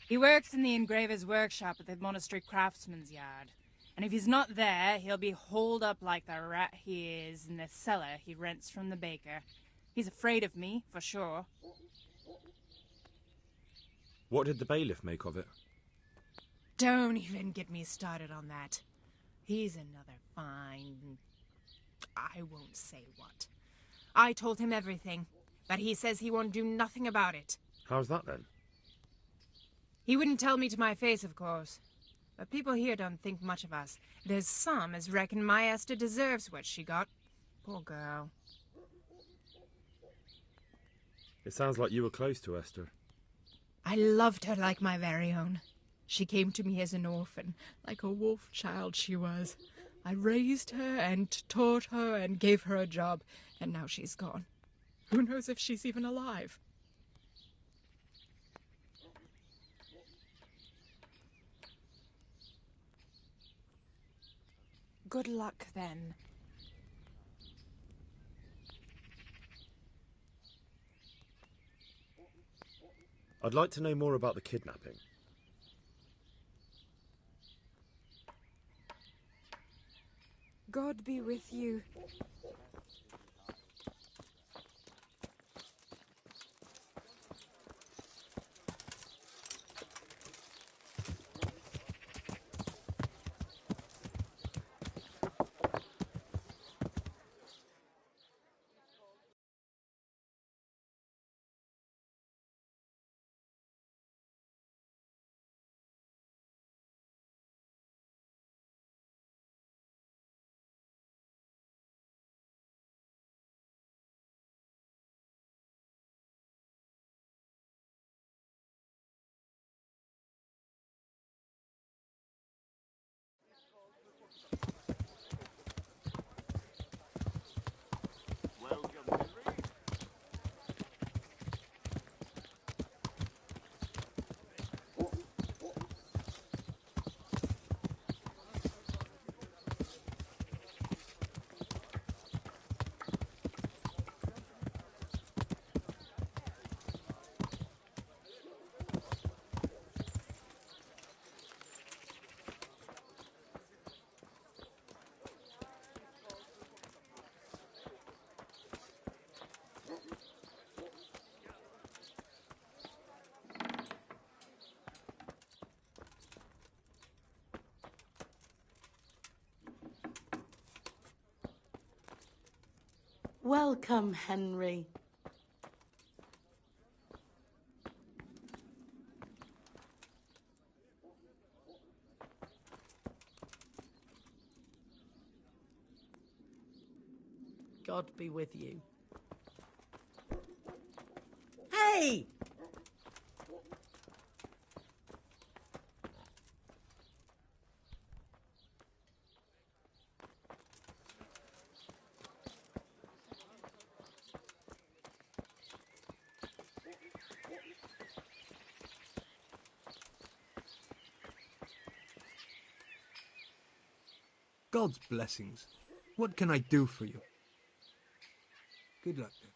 He works in the engraver's workshop at the monastery craftsman's yard. And if he's not there, he'll be holed up like the rat he is in the cellar he rents from the baker. He's afraid of me, for sure. What did the bailiff make of it? Don't even get me started on that. He's another fine... I won't say what. I told him everything, but he says he won't do nothing about it. How's that then? He wouldn't tell me to my face, of course. But people here don't think much of us. There's some as reckon my Esther deserves what she got. Poor girl. It sounds like you were close to Esther. I loved her like my very own. She came to me as an orphan, like a wolf child she was. I raised her and taught her and gave her a job, and now she's gone. Who knows if she's even alive? Good luck, then. I'd like to know more about the kidnapping. God be with you. Welcome, Henry. God be with you. Hey! God's blessings. What can I do for you? Good luck then.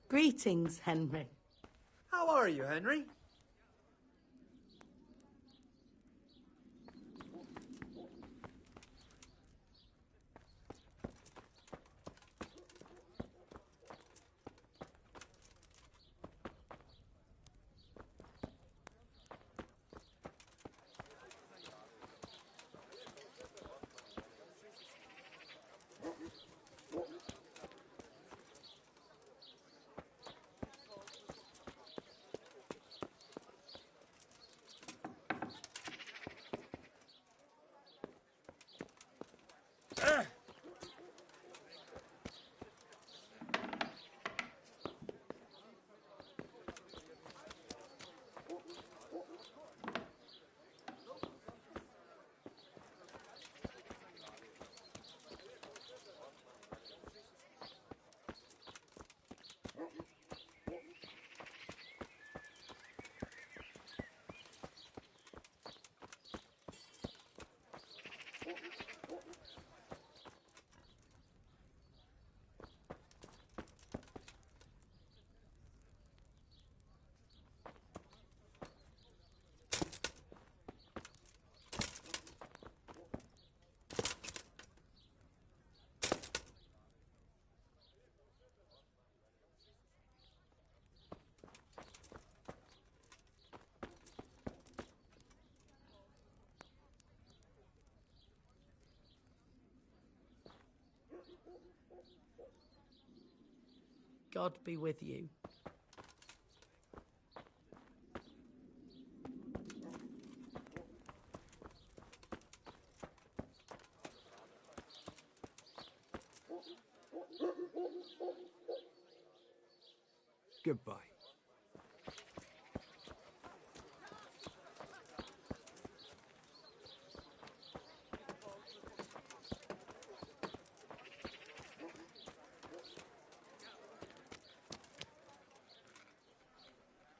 Greetings, Henry. How are you, Henry? God be with you. Goodbye.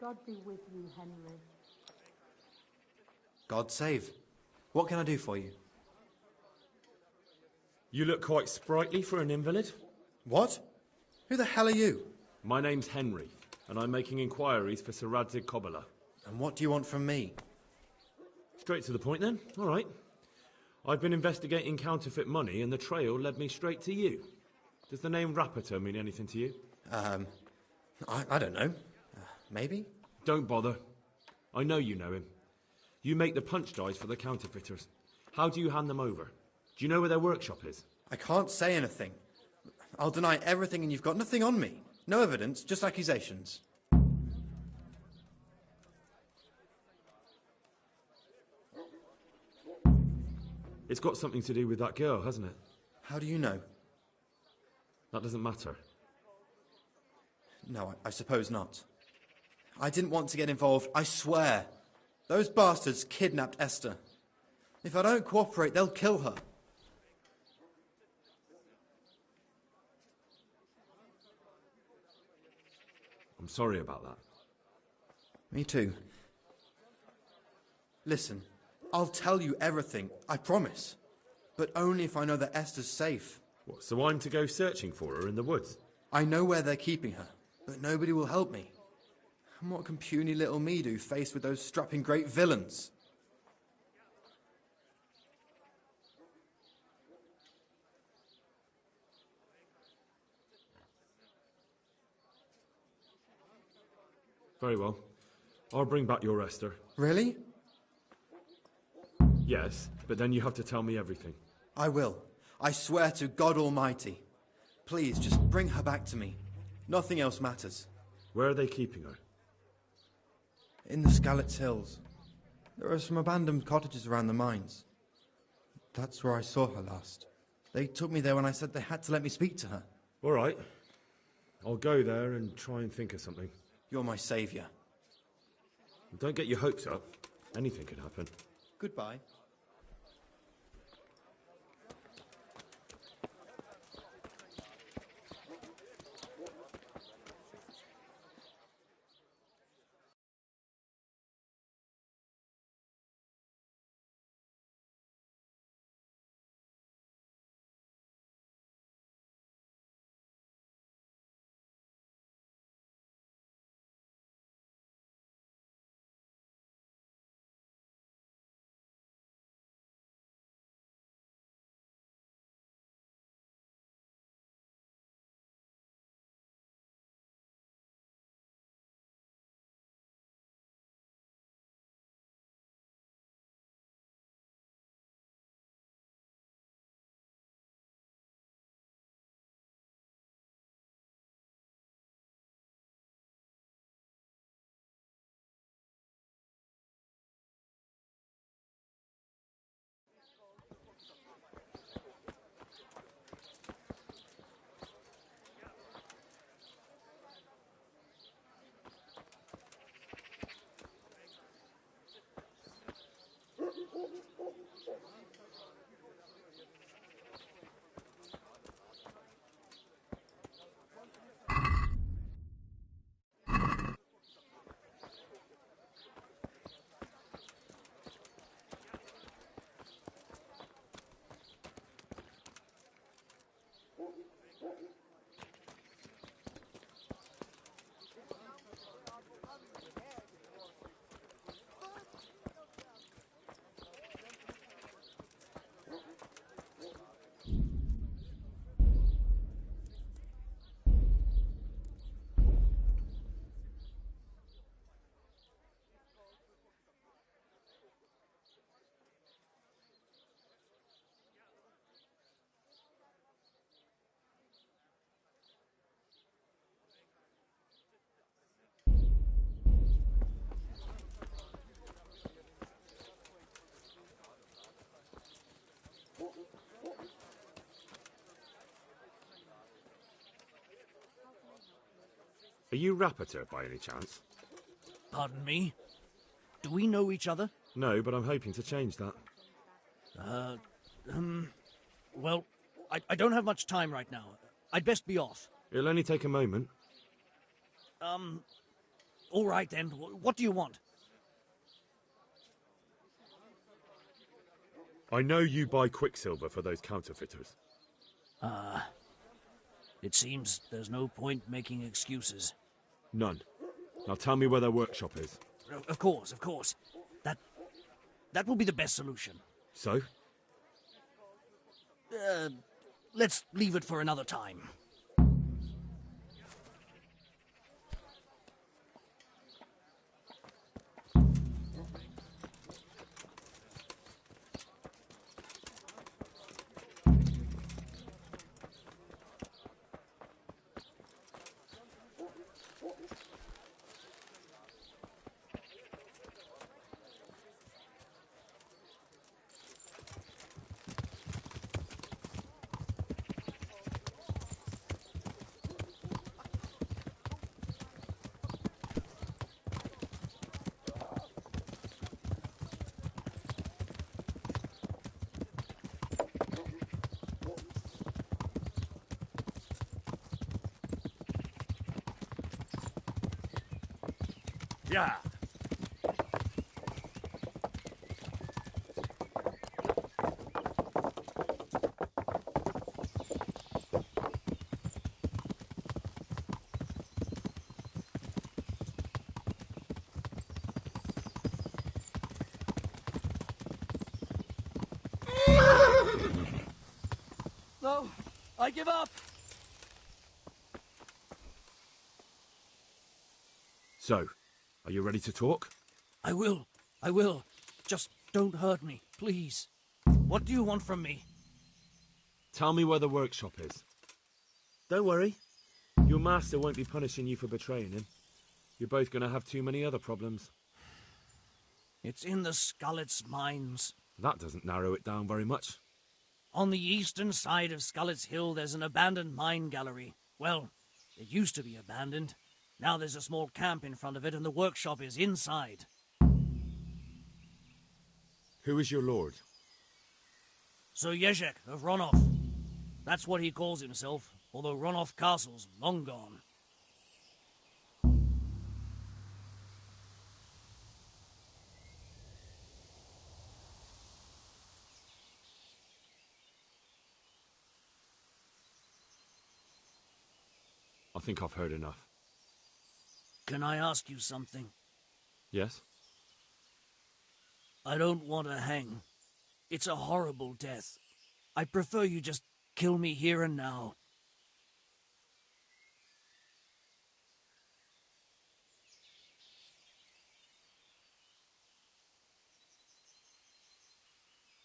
God be with you, Henry. God save. What can I do for you? You look quite sprightly for an invalid. What? Who the hell are you? My name's Henry, and I'm making inquiries for Sir Radzig Kobyla. And what do you want from me? Straight to the point then. All right. I've been investigating counterfeit money, and the trail led me straight to you. Does the name Rapiter mean anything to you? I don't know. Maybe? Don't bother. I know you know him. You make the punch dies for the counterfeiters. How do you hand them over? Do you know where their workshop is? I can't say anything. I'll deny everything and you've got nothing on me. No evidence, just accusations. It's got something to do with that girl, hasn't it? How do you know? That doesn't matter. No, I suppose not. I didn't want to get involved, I swear. Those bastards kidnapped Esther. If I don't cooperate, they'll kill her. I'm sorry about that. Me too. Listen, I'll tell you everything, I promise. But only if I know that Esther's safe. What, so I'm to go searching for her in the woods? I know where they're keeping her, but nobody will help me. And what can puny little me do faced with those strapping great villains? Very well. I'll bring back your Esther. Really? Yes, but then you have to tell me everything. I will. I swear to God Almighty. Please, just bring her back to me. Nothing else matters. Where are they keeping her? In the Skalitz Hills. There are some abandoned cottages around the mines. That's where I saw her last. They took me there when I said they had to let me speak to her. All right. I'll go there and try and think of something. You're my saviour. Don't get your hopes up. Anything could happen. Goodbye. Are you Rapiter by any chance? Pardon me? Do we know each other? No, but I'm hoping to change that. Well, I don't have much time right now. I'd best be off. It'll only take a moment. All right then. What do you want? I know you buy quicksilver for those counterfeiters. It seems there's no point making excuses. None. Now tell me where their workshop is. Of course, of course. That will be the best solution. So? Let's leave it for another time. Yeah. No, I give up. So, are you ready to talk? I will. I will. Just don't hurt me, please. What do you want from me? Tell me where the workshop is. Don't worry. Your master won't be punishing you for betraying him. You're both going to have too many other problems. It's in the Skullet's mines. That doesn't narrow it down very much. On the eastern side of Skullet's Hill, there's an abandoned mine gallery. Well, it used to be abandoned. Now there's a small camp in front of it, and the workshop is inside. Who is your lord? Sir Yezhek of Ronov. That's what he calls himself, although Ronov Castle's long gone. I think I've heard enough. Can I ask you something? Yes? I don't want to hang. It's a horrible death. I prefer you just kill me here and now.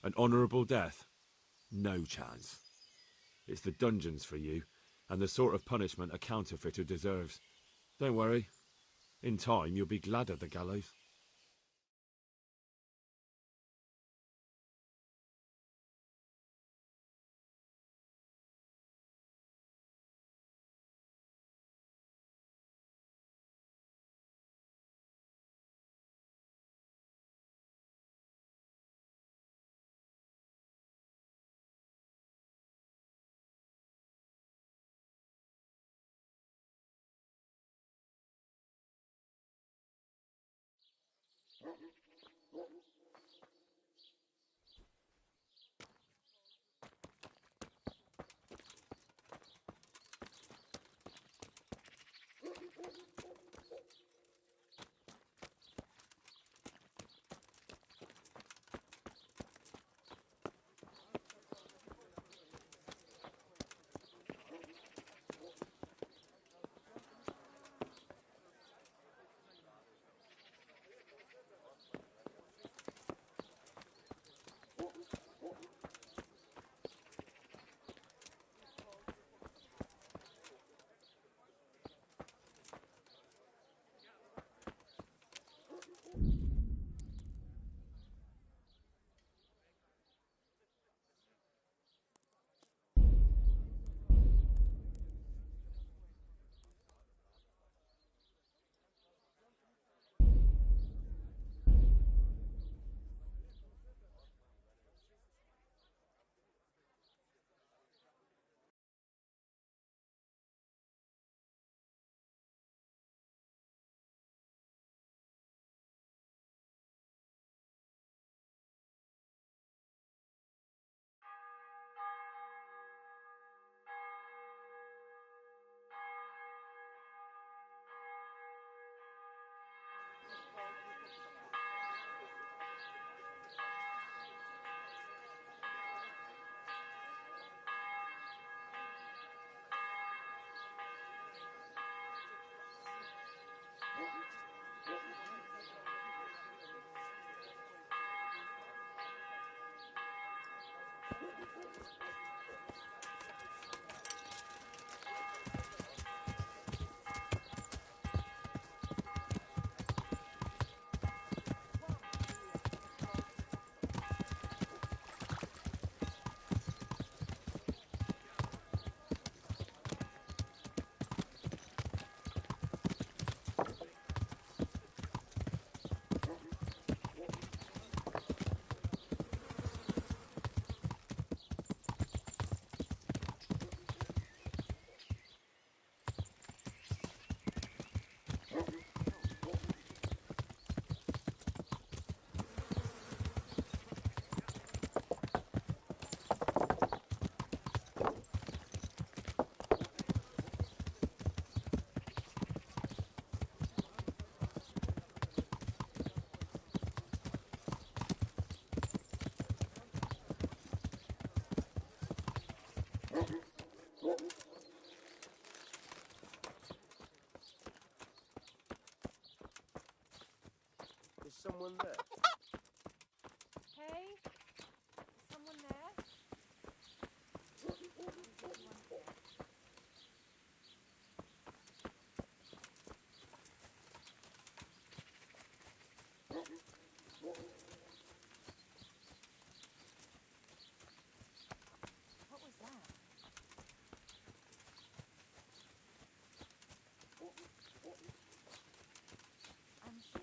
An honourable death? No chance. It's the dungeons for you, and the sort of punishment a counterfeiter deserves. Don't worry. In time, you'll be glad of the gallows. someone there? Hey? Someone there? What was that? I'm sure.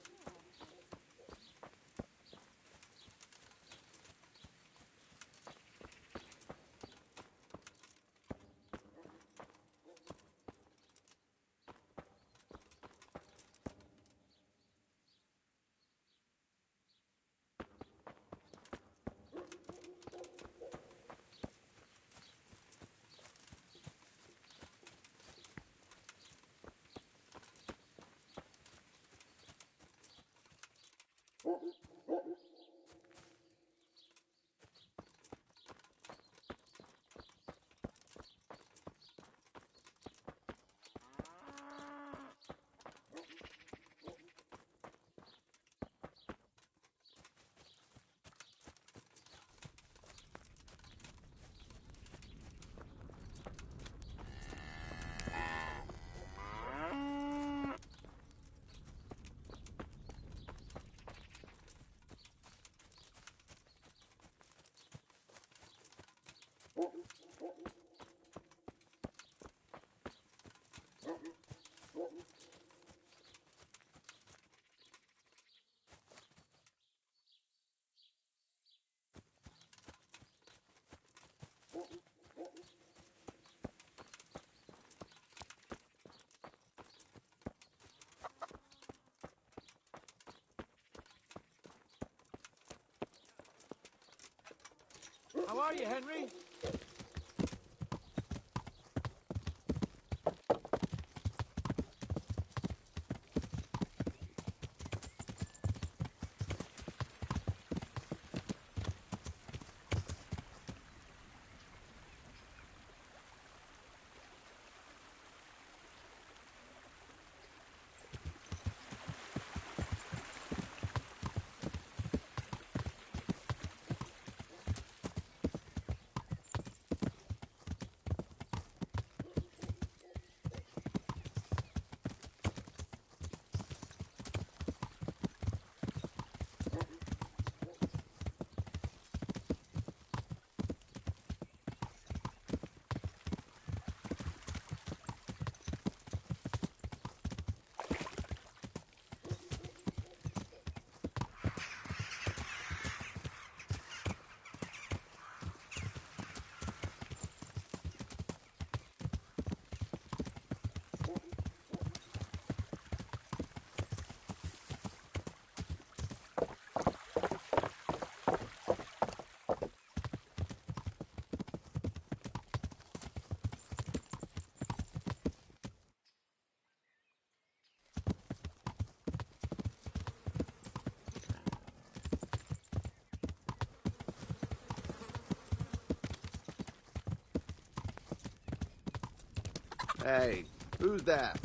How are you, Henry? Hey, who's that?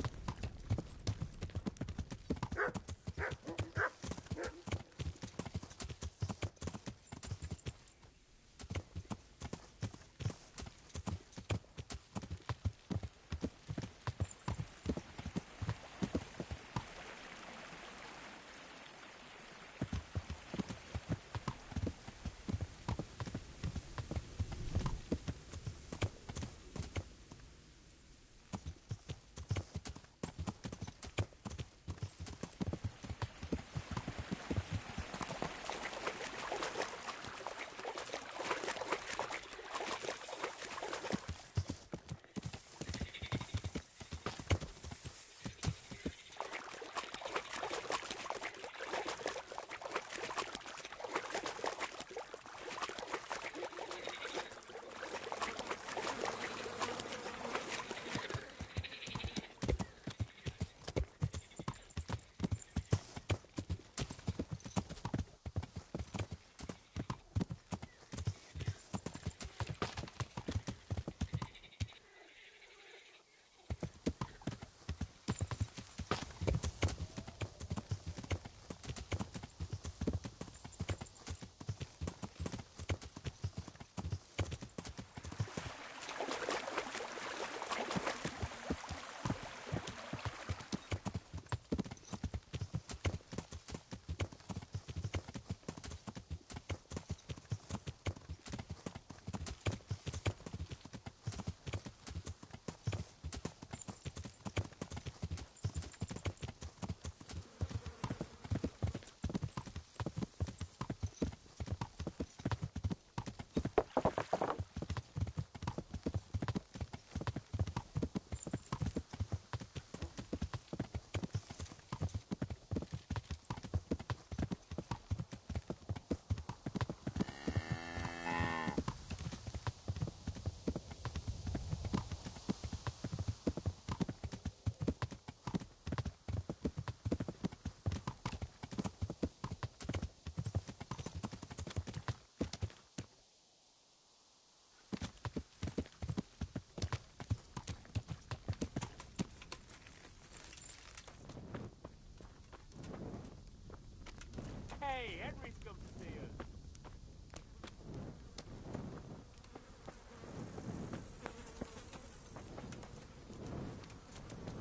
Hey, Henry's come to see us.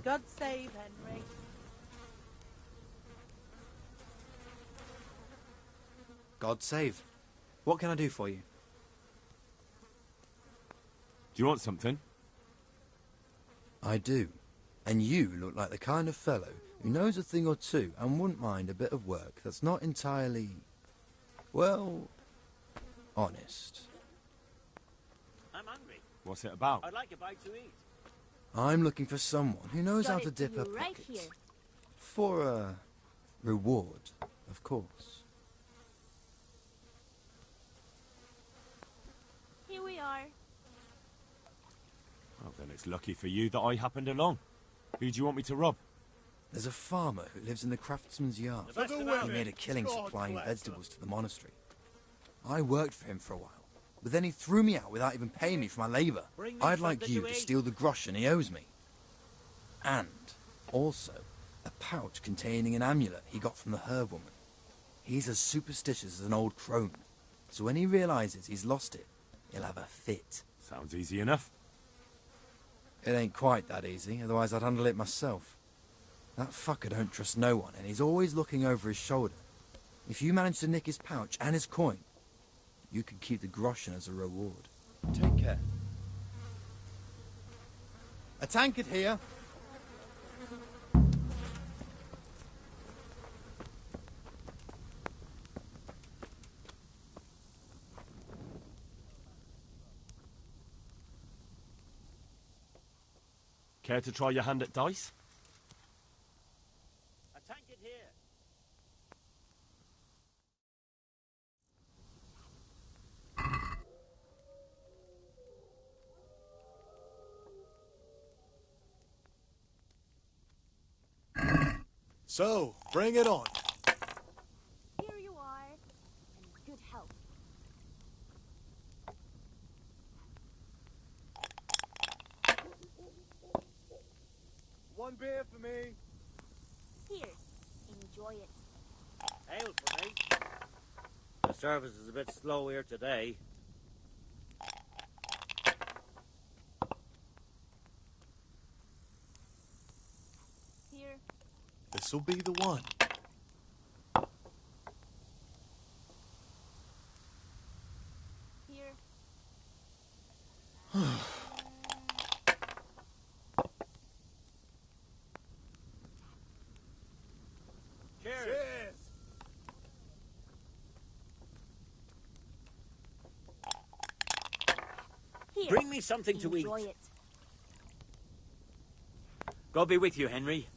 God save Henry. God save. What can I do for you? Do you want something? I do. And you look like the kind of fellow who knows a thing or two and wouldn't mind a bit of work that's not entirely, well, honest. I'm hungry. What's it about? I'd like a bite to eat. I'm looking for someone who knows how Got to it dip her right pockets. here. For a reward, of course. Here we are. Well, then it's lucky for you that I happened along. Who do you want me to rob? There's a farmer who lives in the craftsman's yard. He made a killing supplying vegetables to the monastery. I worked for him for a while, but then he threw me out without even paying me for my labour. I'd like you to steal the groschen he owes me. And, also, a pouch containing an amulet he got from the herb woman. He's as superstitious as an old crone, so when he realises he's lost it, he'll have a fit. Sounds easy enough. It ain't quite that easy, otherwise I'd handle it myself. That fucker don't trust no one, and he's always looking over his shoulder. If you manage to nick his pouch and his coin, you can keep the groschen as a reward. Take care. A tankard here. Care to try your hand at dice? A tankard here. So, bring it on. Here you are. And good health. One beer for me. Here. Enjoy it. Ale for me. The service is a bit slow here today. Here. This'll be the one. Here. Cheers. Here. Bring me something to eat. Enjoy it. God be with you, Henry.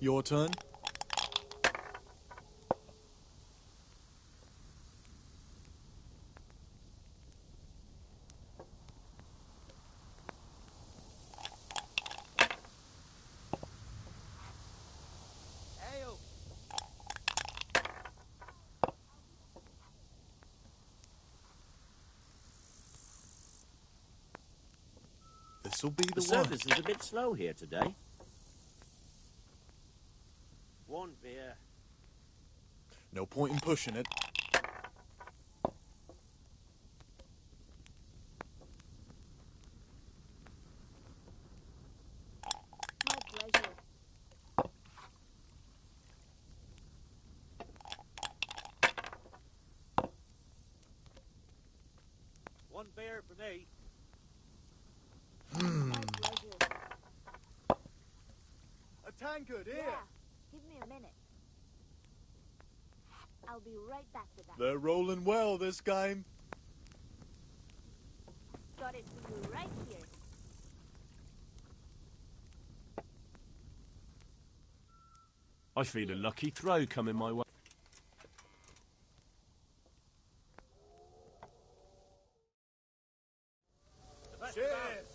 Your turn. Ale. This'll be The the one. service is a bit slow here today. One beer. No point in pushing it. My pleasure. One beer for me. My pleasure. A tankard here. Yeah. Give me a minute. I'll be right back with that. They're rolling well this game. Got it for you right here. I feel a lucky throw coming my way. Cheers.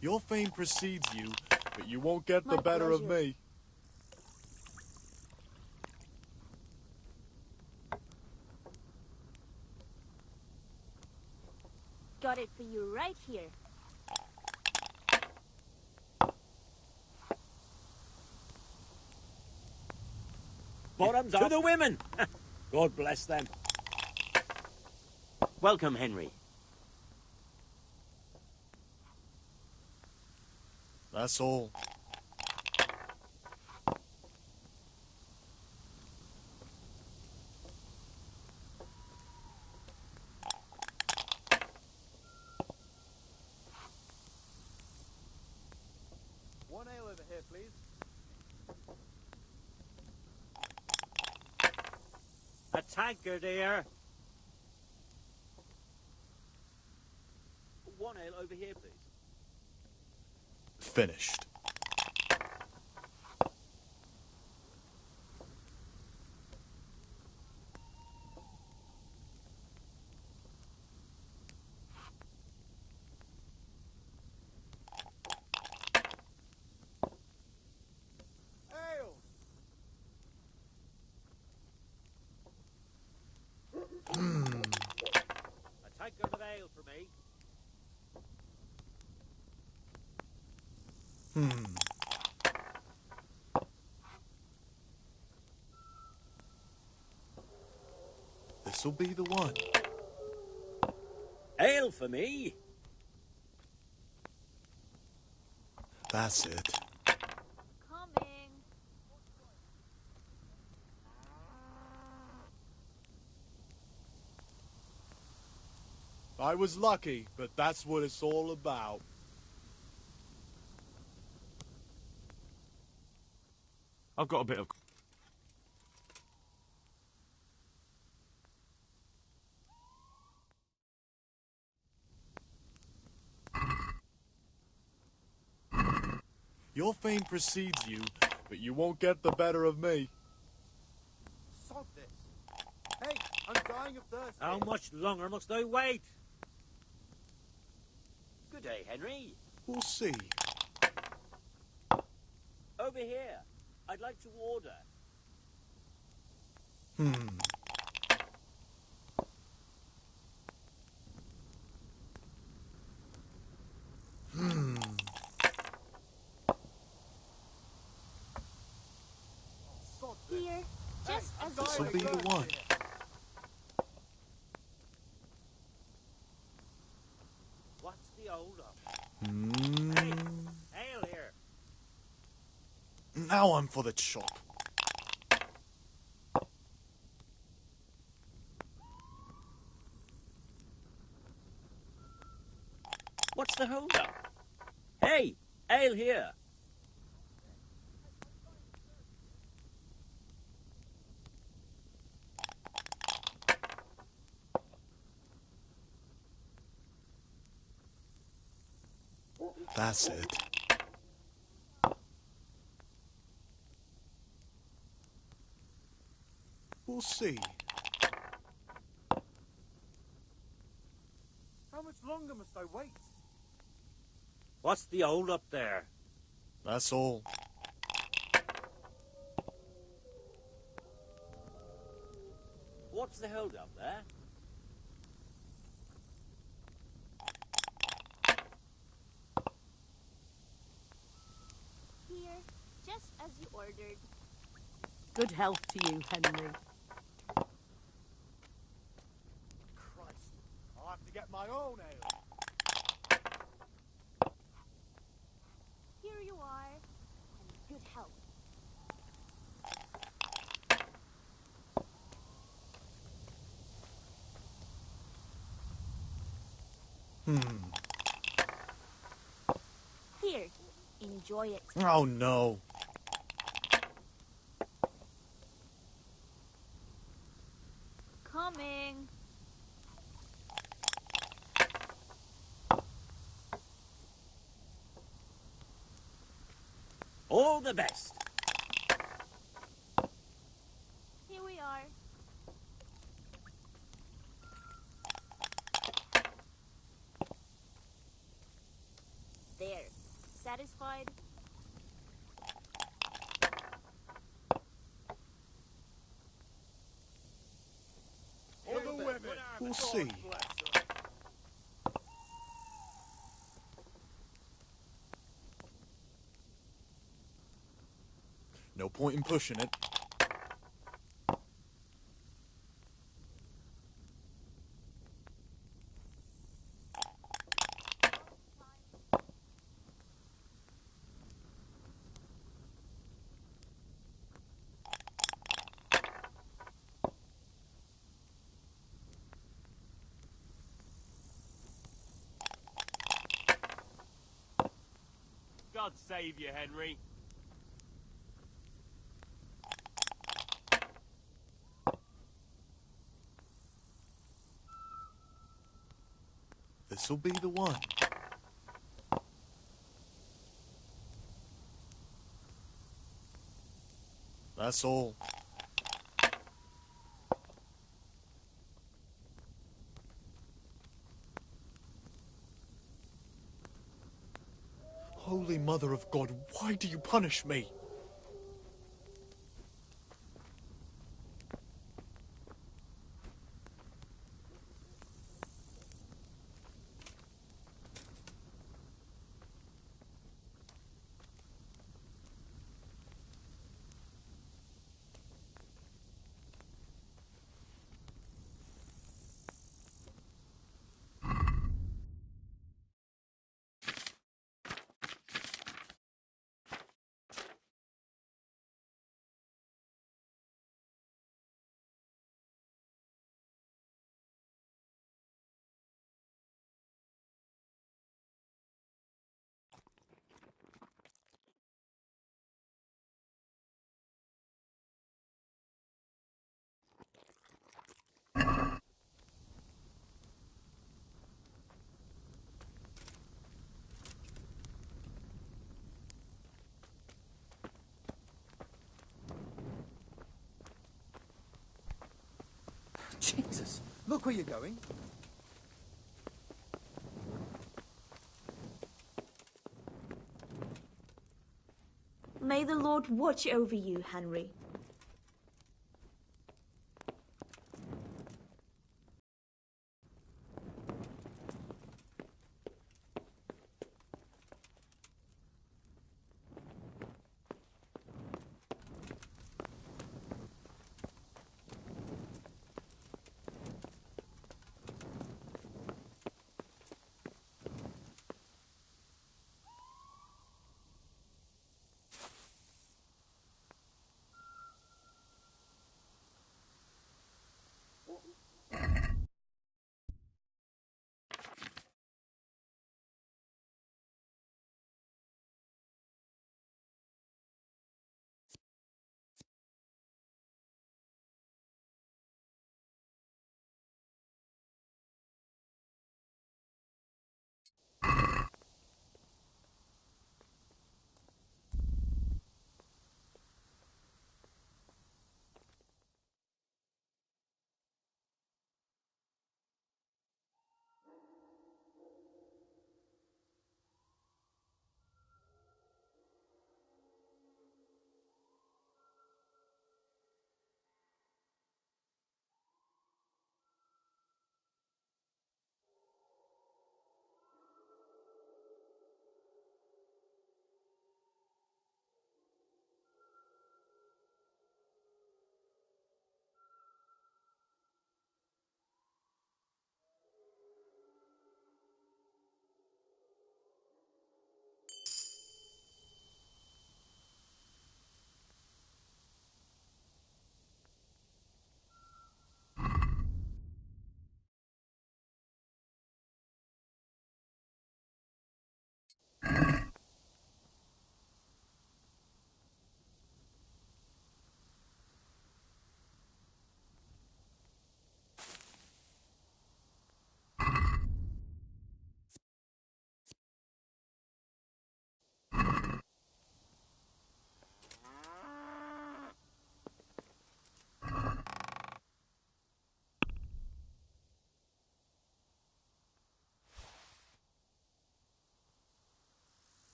Your fame precedes you, but you won't get the My better of pleasure. me. you right here. Bottoms to the women! God bless them. Welcome, Henry. That's all. One ale over here, please. A tankard here. One ale over here, please. Finished. Ale! A tankard of ale for me. This'll be the one. Ale for me. That's it. Coming. I was lucky, but that's what it's all about. I've got a bit of... Your fame precedes you, but you won't get the better of me. Sod this. Hey, I'm dying of thirst. How much longer must I wait? Good day, Henry. We'll see. Over here. I'd like to order. Here, just as you This'll be the one. What's the hold up? Hmm. Hey, ale here. Now I'm for the chop. What's the hold up? Hey, ale here. That's it. We'll see. How much longer must I wait? What's the hold up there? That's all. What's the hold up there? here, just as you ordered. Good health to you, Henry. Christ, I'll have to get my own ale. Here you are, and good health. Here, enjoy it. Oh no. Coming. All the best. Here we are. There. Satisfied? For the women. We'll see. No point in pushing it. God save you, Henry. This'll be the one. That's all. Holy Mother of God, why do you punish me? Jesus, look where you're going. May the Lord watch over you, Henry.